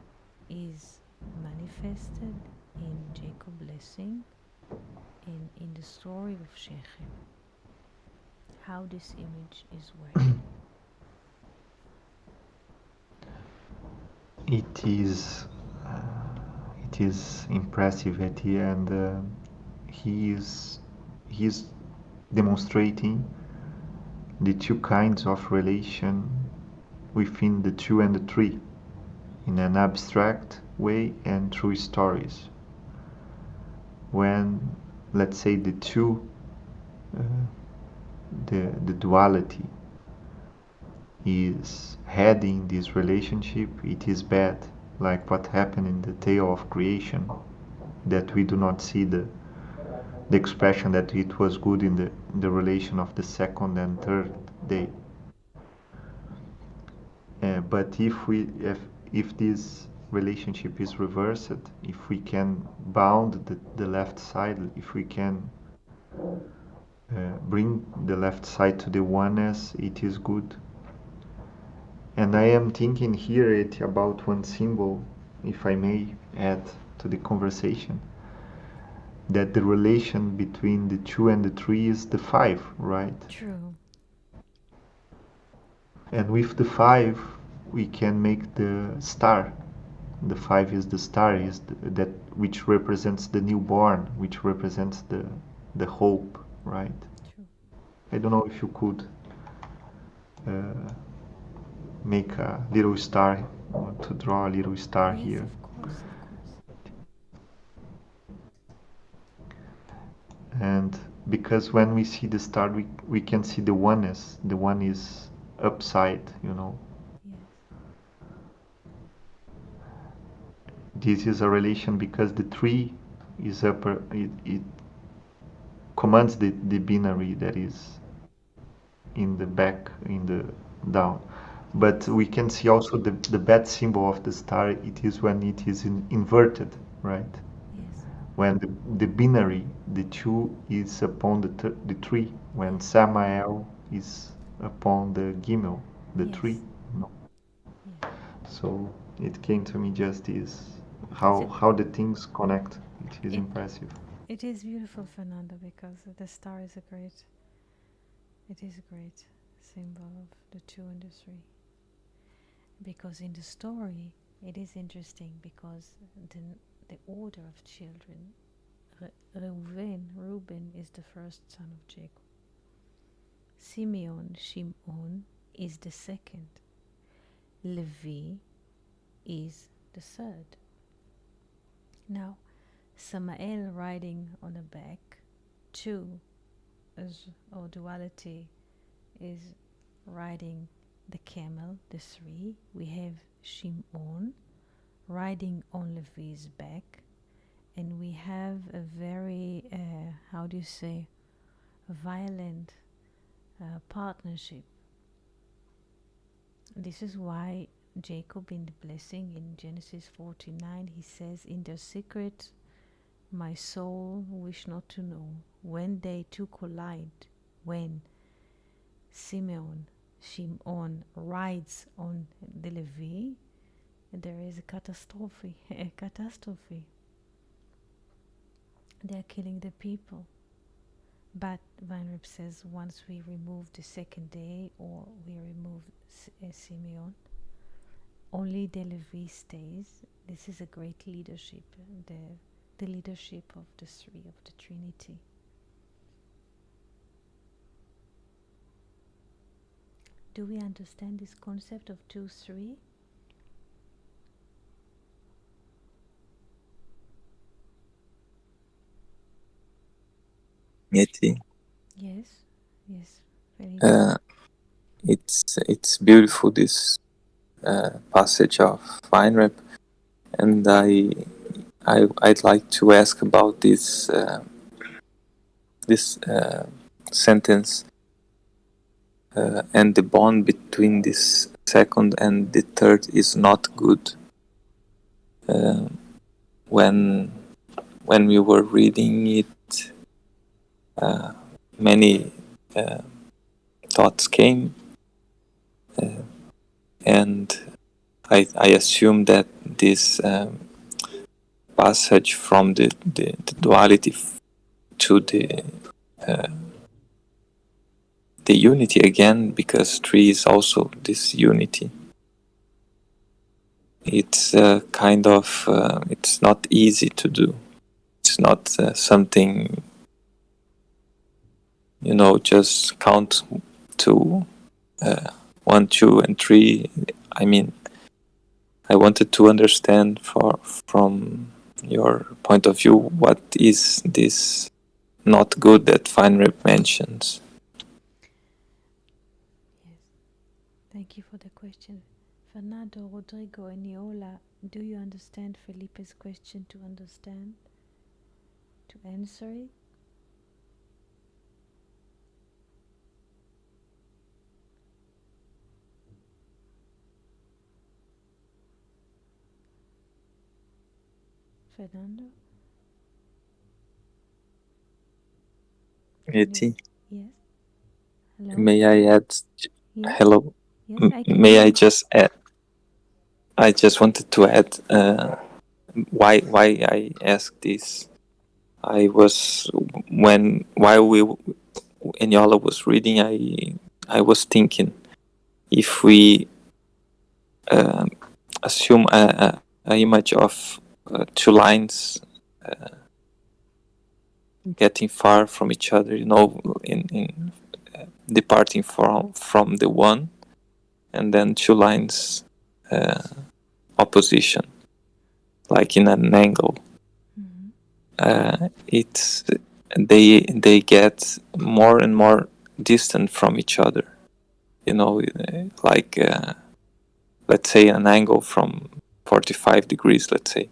is manifested in Jacob's blessing and in the story of Shechem. How this image is working. It is impressive at the end. He is demonstrating the two kinds of relation within the two and the three, in an abstract way and through stories. When, let's say, the two, the duality is heading this relationship, it is bad, like what happened in the tale of creation, that we do not see the expression that it was good in the relation of the second and third day. But if this relationship is reversed, if we can bound the left side, if we can bring the left side to the oneness, it is good. And I am thinking here about one symbol, if I may add to the conversation, that the relation between the 2 and the 3 is the 5, right? True. And with the 5, we can make the star. The 5 is the star, that which represents the newborn, which represents the hope, right? True. I don't know if you could make a little star, or to draw a little star Yes, here. of course, of course. And because when we see the star, we can see the oneness. The one is upside, Yes. This is a relation because the 3 is upper, it commands the binary that is in the back, in the down. But we can see also the bad symbol of the star, it is when it is inverted, right? Yes. When the binary, the 2 is upon the 3, when Yes. Samael is upon the Gimel, the 3. Yes. No? Yes. So it came to me just this, It's a, how the things connect. It is it impressive. it is beautiful, Fernando, because the star is a great. It is a great symbol of the 2 and the 3. Because in the story, it is interesting because the the order of children. Reuben is the first son of Jacob. Simeon, Shimon is the second. Levi is the third. Now, Samael riding on a back, 2 as or duality is riding the camel, the 3. We have Shimon riding on Levi's back, and we have a very, how do you say, violent partnership. This is why Jacob, in the blessing in Genesis 49, he says, "In the secret, my soul wish not to know." When they two collide, when Shimon rides on the Levi, there is a catastrophe. A catastrophe. They are killing the people. But Weinreb says once we remove the second day, or we remove Simeon, only the Levi stays. This is a great leadership, the leadership of the 3 of the Trinity. Do we understand this concept of 2-3? Yeti. Yes, yes, Felipe. It's beautiful, this passage of Weinreb, and I'd like to ask about this sentence and the bond between this second and the third is not good. When we were reading it, many thoughts came, and I assume that this passage from the duality to the unity again, because 3 is also this unity. It's kind of it's not easy to do. It's not something, just count to 1, 2, and 3. I mean, I wanted to understand from your point of view, what is this not good that Weinreb mentions? Yes, thank you for the question. Fernando, Rodrigo, and Niola, do you understand Felipe's question to answer it? Fernando? Eti, Yes. Hello? may I add? Yes. Hello. Yes, I can May hear I you. just add? I just wanted to add why I asked this. I was while Eniola was reading, I was thinking, if we assume a image of 2 lines getting far from each other, in departing from the one, and then 2 lines opposition, like in an angle. It's they get more and more distant from each other. Like let's say an angle from 45 degrees, let's say.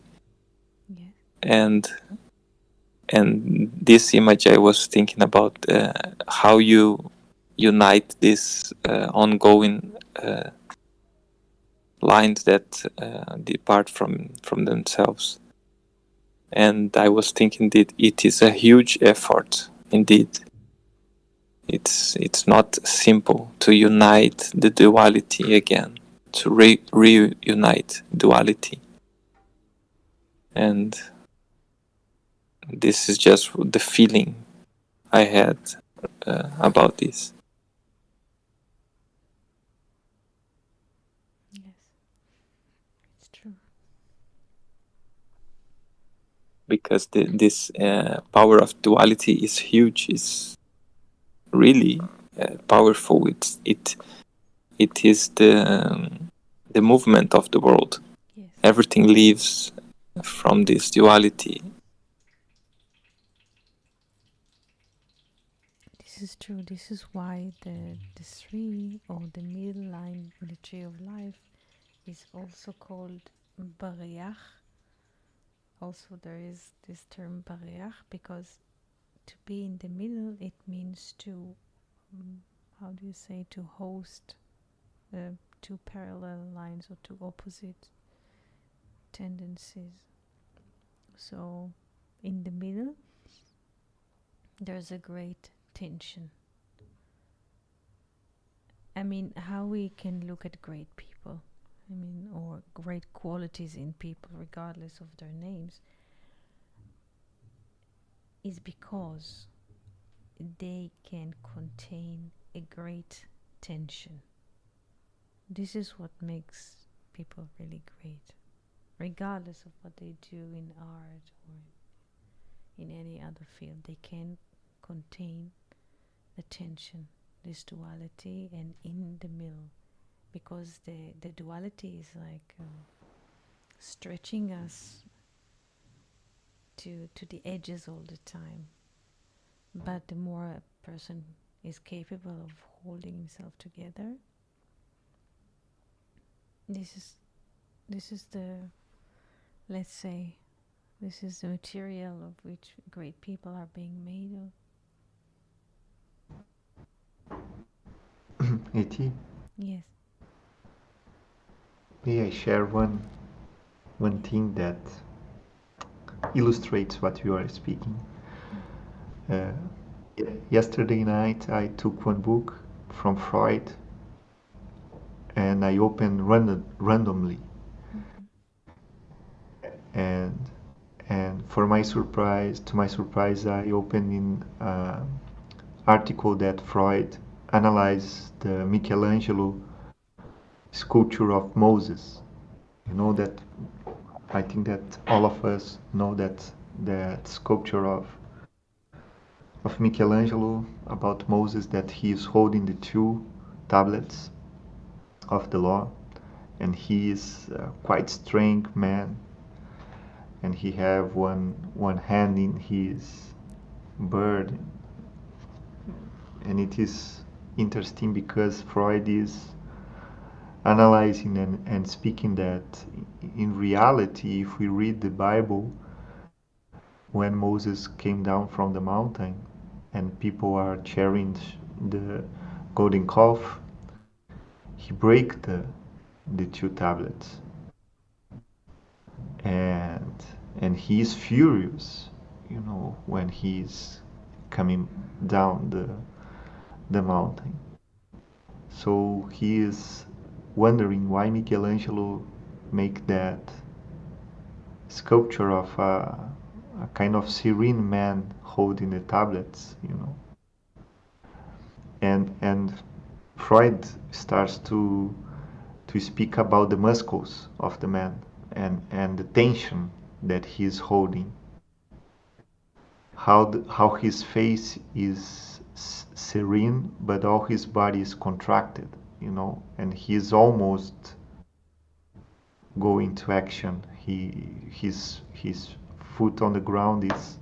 Yes. And this image, I was thinking about how you unite this ongoing lines that depart from themselves. And I was thinking that it is a huge effort indeed. It's not simple to unite the duality again, to reunite duality. And this is just the feeling I had about this. Yes, it's true. Because this power of duality is huge, is really powerful. It is the movement of the world. Yes. Everything lives from this duality. This is true. This is why the tree or the middle line in the tree of life is also called Bariach. Also, there is this term Bariach because to be in the middle, it means to, how do you say, to host two parallel lines or two opposite tendencies. So, in the middle, there's a great tension. I mean, how we can look at great people, I mean, or great qualities in people, regardless of their names, is because they can contain a great tension. This is what makes people really great, regardless of what they do in art or in any other field. They can contain the tension, this duality, and in the middle, because the duality is like stretching us to the edges all the time. But the more a person is capable of holding himself together, this is the, let's say, this is the material of which great people are being made of. AT, Yes. may I share one thing that illustrates what you are speaking? Uh, Yesterday night I took one book from Freud and I opened randomly, and for my surprise, to my surprise, I opened in article that Freud analyzed the Michelangelo sculpture of Moses. You know that, I think that all of us know that sculpture of Michelangelo about Moses, that he is holding the two tablets of the law, and he is a quite strong man, and he have one hand in his bird, and it is interesting because Freud is analyzing and speaking that in reality, if we read the Bible, when Moses came down from the mountain and people are cheering the golden calf, he break the two tablets, and he is furious, when he's coming down the mountain. So he is wondering why Michelangelo make that sculpture of a kind of serene man holding the tablets, and Freud starts to speak about the muscles of the man and the tension that he is holding, how his face is serene but all his body is contracted, and he is almost going to action. His foot on the ground is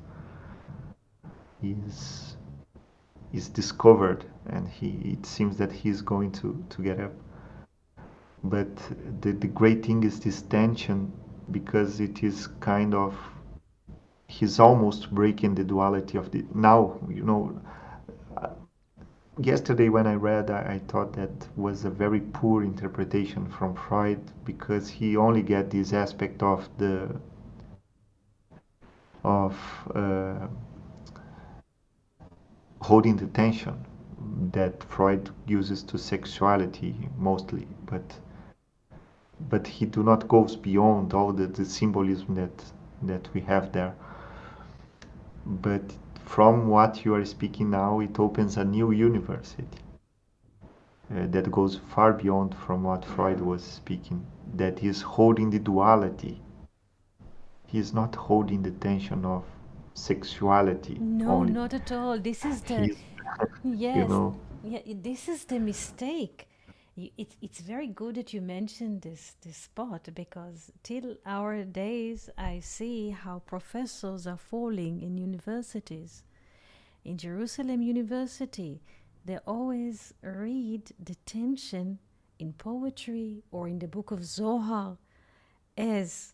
is discovered, and it seems that he's going to get up. But the great thing is this tension, because it is kind of, he's almost breaking the duality of the now, yesterday when I read, I thought that was a very poor interpretation from Freud because he only get this aspect of the of holding the tension that Freud uses to sexuality mostly, but he do not goes beyond all the symbolism that we have there. But from what you are speaking now, it opens a new university that goes far beyond from what Freud was speaking. That is holding the duality. He is not holding the tension of sexuality No, only. not at all. This is the, He's, you yes, know, yeah, this is the mistake. It's very good that you mentioned this spot, because till our days I see how professors are falling in universities. In Jerusalem University, they always read the tension in poetry or in the book of Zohar as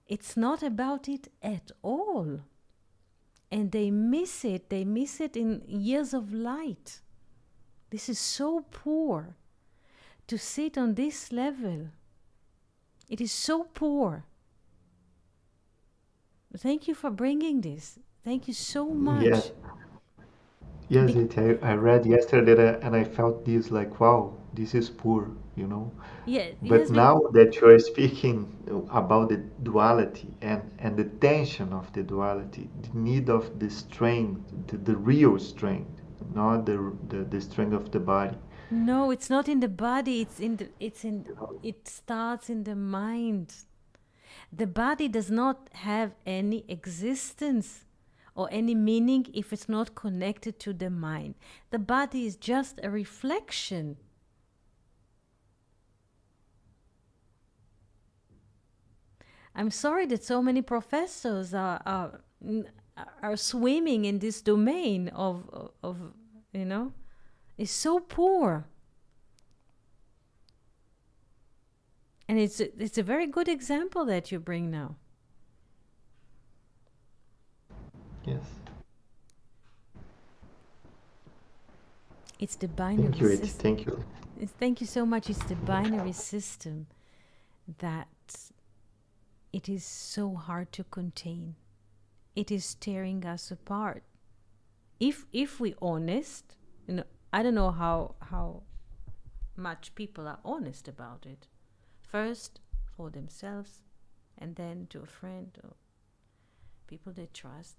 it's not about it at all. And they miss it. They miss it in years of light. This is so poor to sit on this level. It is so poor. Thank you for bringing this. Thank you so yes, much. yes, Be- I read yesterday and I felt this like, wow, this is poor, you know. yeah, But yes, now that you are speaking about the duality and the tension of the duality, the need of the strength, the real strength, not the strength of the body. no, it's not in the body. It starts in the mind. The body does not have any existence or any meaning if it's not connected to the mind. The body is just a reflection. I'm sorry that so many professors are swimming in this domain of is so poor. And it's a very good example that you bring now. Yes. It's the binary Thank you, Eti. system. Thank you. Thank you so much. It's the binary system that it is so hard to contain. It is tearing us apart. If we honest, I don't know how much people are honest about it. First for themselves, and then to a friend or people they trust.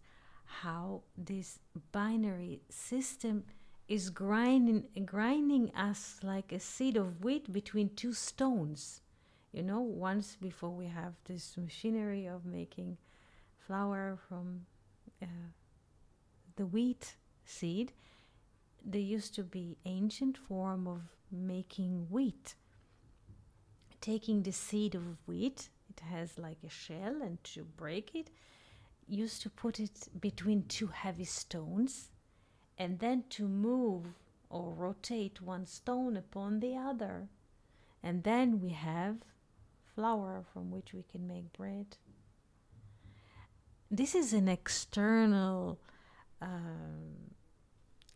How this binary system is grinding us like a seed of wheat between two stones. Once before we have this machinery of making flour from the wheat seed, there used to be ancient form of making wheat. Taking the seed of wheat, it has like a shell, and to break it, used to put it between two heavy stones, and then to move or rotate one stone upon the other. And then we have flour from which we can make bread. This is an external,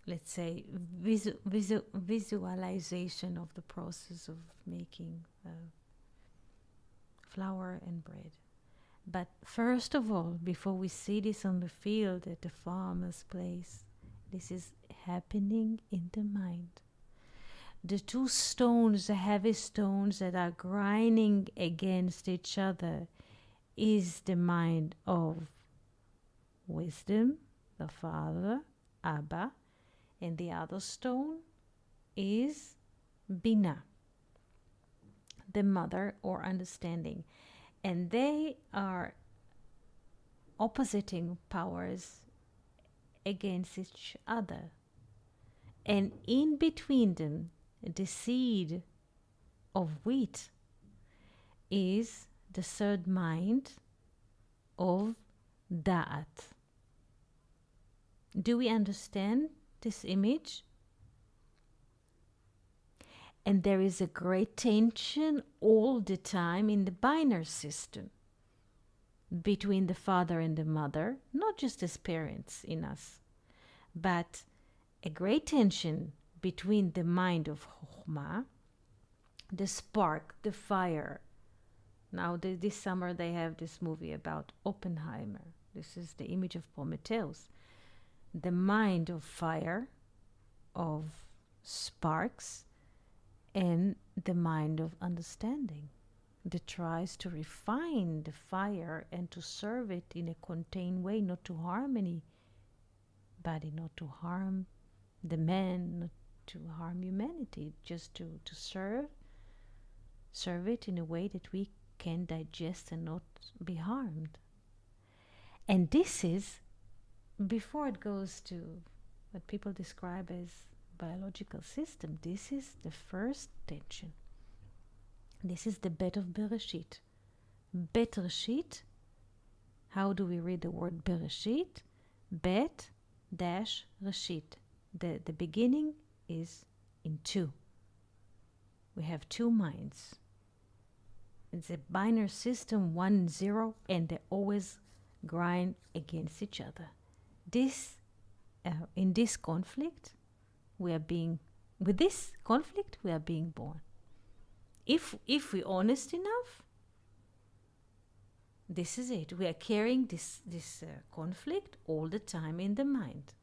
let's say, visualization of the process of making flour and bread. But first of all, before we see this on the field at the farmer's place, this is happening in the mind. The two stones, the heavy stones that are grinding against each other, is the mind of wisdom, the father, Abba, and the other stone is Bina, the mother or understanding. And they are oppositing powers against each other. And in between them, the seed of wheat is the third mind of Da'at. Do we understand this image? And there is a great tension all the time in the binary system between the father and the mother, not just as parents in us, But a great tension between the mind of Chokhmah, the spark, the fire. Now, this summer they have this movie about Oppenheimer. This is the image of Prometheus. The mind of fire, of sparks, and the mind of understanding that tries to refine the fire and to serve it in a contained way, not to harm anybody, not to harm the man, not to harm humanity, just to serve it in a way that we can digest and not be harmed. And this is, before it goes to what people describe as biological system, this is the first tension. This is the bet of Bereshit. Bet Reshit, how do we read the word Bereshit? Bet dash Reshit. The beginning is in two. We have two minds. It's a binary system, 1, 0, and they always grind against each other. In this conflict, we are being born. If we're honest enough, this is it. We are carrying this conflict all the time in the mind.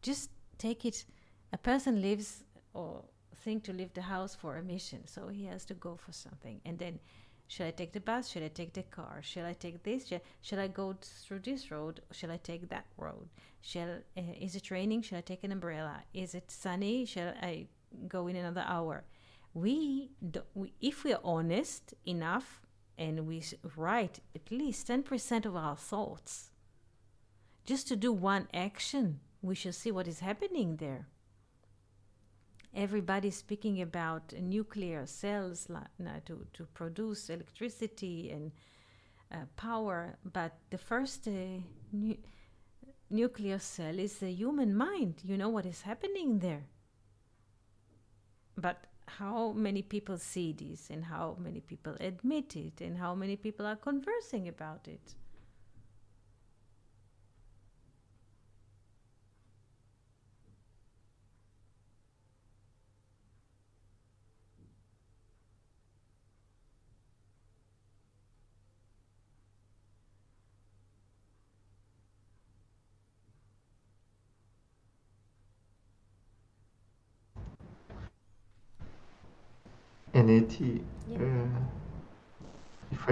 Just take it. A person lives or think to leave the house for a mission, so he has to go for something, and then should I take the bus? Should I take the car? Should I take this? Should I go through this road? Should I take that road? Is it raining? Should I take an umbrella? Is it sunny? Shall I go in another hour? If we're honest enough and we write at least 10% of our thoughts, just to do one action, we shall see what is happening there. Everybody's speaking about nuclear cells to produce electricity and power, but the first nuclear cell is the human mind. You know what is happening there. But how many people see this, and how many people admit it, and how many people are conversing about it? And Eti, Yeah. if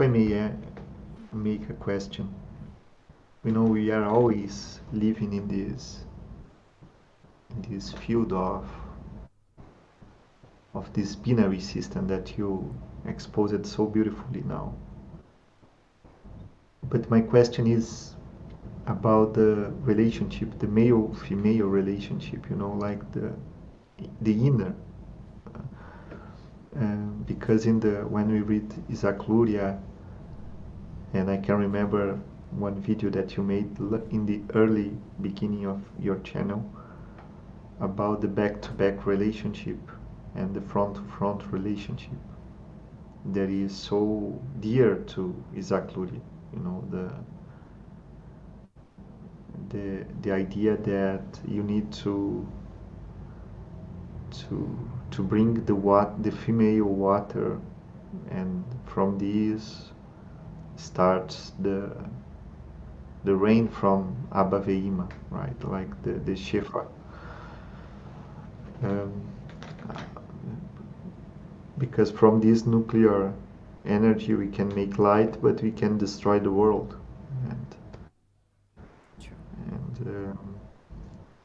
I may make a question, we are always living in this field of this binary system that you exposed so beautifully now. But my question is about the relationship, the male-female relationship, like the inner. Because when we read Isaac Luria, and I can remember one video that you made in the early beginning of your channel about the back-to-back relationship and the front-to-front relationship that is so dear to Isaac Luria, the idea that you need to bring the female water, and from this starts the rain from Abba Veima, right? Like the Shefa. Because from this nuclear energy we can make light, but we can destroy the world. And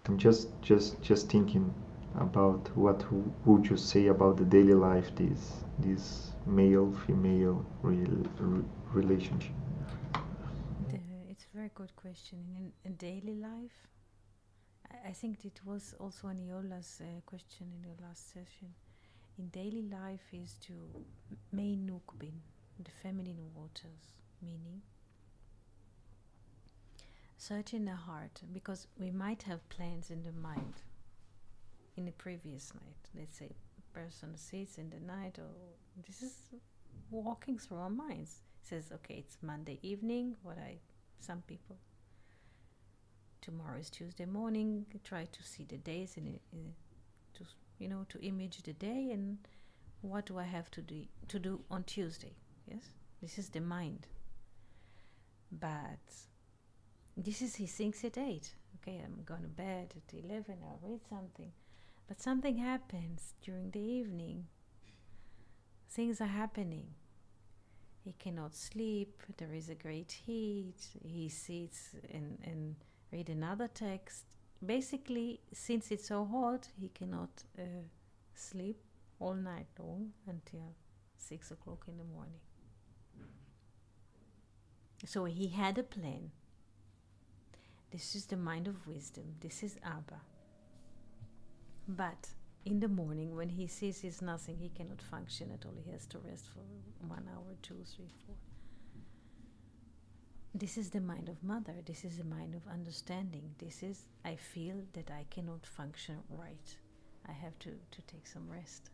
I'm just thinking about what would you say about the daily life, this male-female relationship. It's a very good question. In daily life, I think it was also Aniola's question in the last session. In daily life is to Mei Nukbin, the feminine waters, meaning search in the heart, because we might have plans in the mind in the previous night. Let's say a person sits in the night, or this is walking through our minds. Says, okay, it's Monday evening, some people tomorrow is Tuesday morning. Try to see the days and to image the day and what do I have to do on Tuesday. Yes, this is the mind. But this is he thinks at 8. Okay, I'm going to bed at 11. I'll read something, but something happens during the evening. Things are happening. He cannot sleep. There is a great heat. He sits and read another text. Basically, since it's so hot, he cannot sleep all night long until 6 o'clock in the morning. So he had a plan. This is the mind of wisdom. This is Abba. But in the morning, when he sees it's nothing, he cannot function at all. He has to rest for 1 hour, 2, 3, 4. This is the mind of mother. This is the mind of understanding. This is, I feel that I cannot function right. I have to take some rest.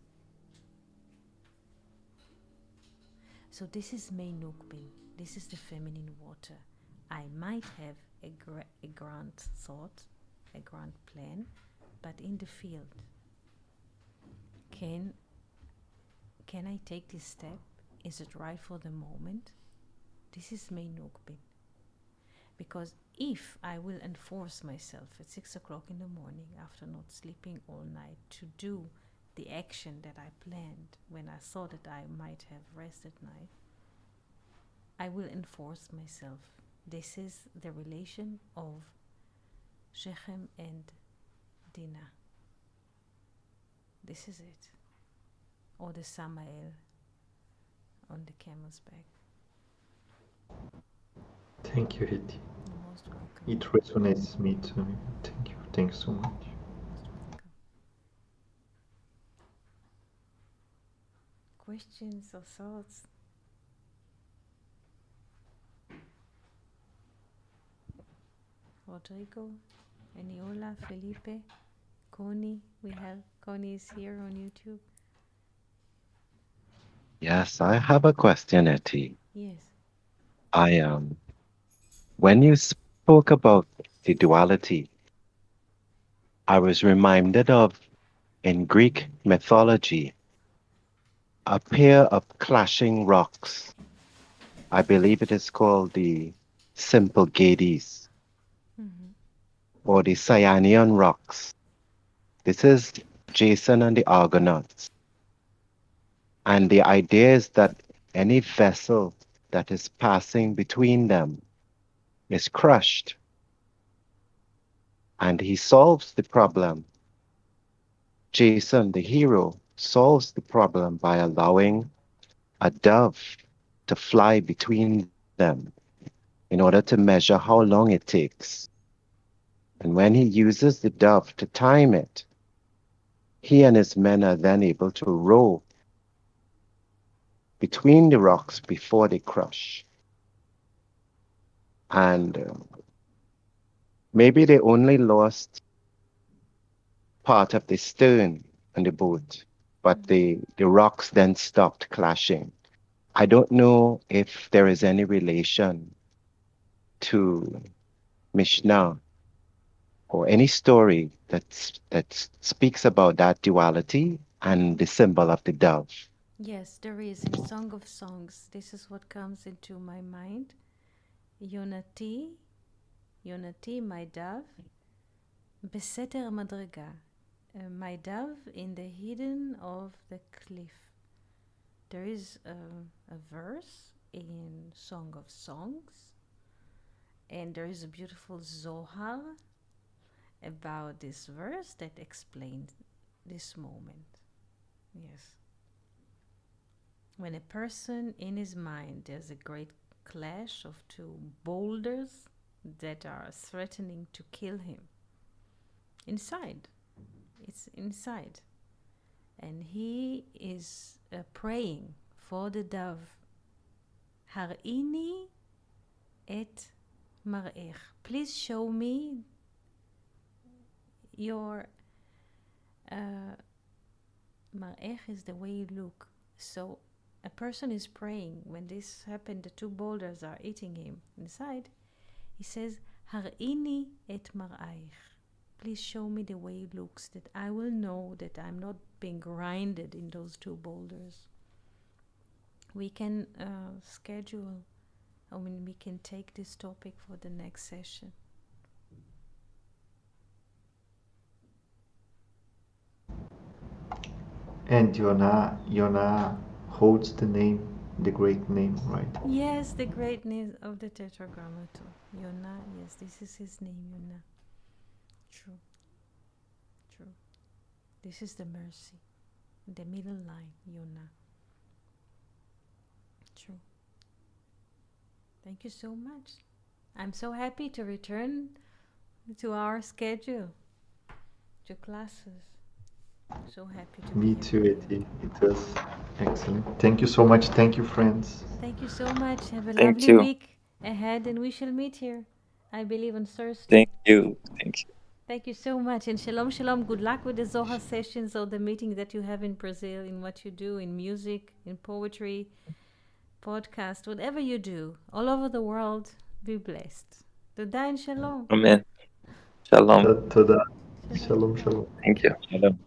So this is Mei Nukbin. This is the feminine water. I might have a grand thought, a grand plan, but in the field, can I take this step? Is it right for the moment? This is Mei Nukbin. Because if I will enforce myself at 6 o'clock in the morning after not sleeping all night to do the action that I planned when I thought that I might have rest at night, I will enforce myself. This is the relation of Shechem and Dinah. This is it. Or the Samael on the camel's back. Thank you, Hiti. You're most welcome. It resonates me too. Thank you. Thanks so much. Most welcome. Questions or thoughts? Rodrigo, Eniola, Felipe, Connie. Connie is here on YouTube. Yes, I have a question, Etty. Yes. When you spoke about the duality, I was reminded of, in Greek mythology, a pair of clashing rocks. I believe it is called the Symplegades Mm-hmm. or the Cyanian rocks. This is Jason and the Argonauts. And the idea is that any vessel that is passing between them is crushed. And he solves the problem. Jason, the hero, solves the problem by allowing a dove to fly between them in order to measure how long it takes. And when he uses the dove to time it, he and his men are then able to row between the rocks before they crush. And maybe they only lost part of the stern on the boat, but the rocks then stopped clashing. I don't know if there is any relation to Mishnah or any story that speaks about that duality and the symbol of the dove. Yes, there is in Song of Songs. This is what comes into my mind. Yonati, my dove, Beseter Madriga, my dove in the hidden of the cliff. There is a verse in Song of Songs, and there is a beautiful Zohar about this verse that explains this moment. Yes. When a person in his mind, there's a great clash of two boulders that are threatening to kill him. Inside. It's inside. And he is praying for the dove. Harini et mar'ech. Please show me your mar'ech is the way you look. So a person is praying. When this happened, the two boulders are eating him inside. He says, הראיני את מראייך. Please show me the way it looks, that I will know that I'm not being grinded in those two boulders. We can schedule, we can take this topic for the next session. And Yonah holds the name, the great name, right? Yes, the greatness of the Tetragrammaton. Yonah, yes, this is his name, Yonah. True. True. This is the mercy. The middle line, Yonah. True. Thank you so much. I'm so happy to return to our schedule, to classes. So happy to Me be too, here. Eti. It was excellent. Thank you so much. Thank you, friends. Thank you so much. Have a Thank lovely you. week ahead, and we shall meet here, I believe, on Thursday. Thank you. Thank you. Thank you so much, and shalom, shalom. Good luck with the Zohar sessions or the meeting that you have in Brazil, in what you do, in music, in poetry, podcast, whatever you do, all over the world. Be blessed. Toda and shalom. Amen. Shalom. Toda. Shalom, shalom. Thank you. Shalom.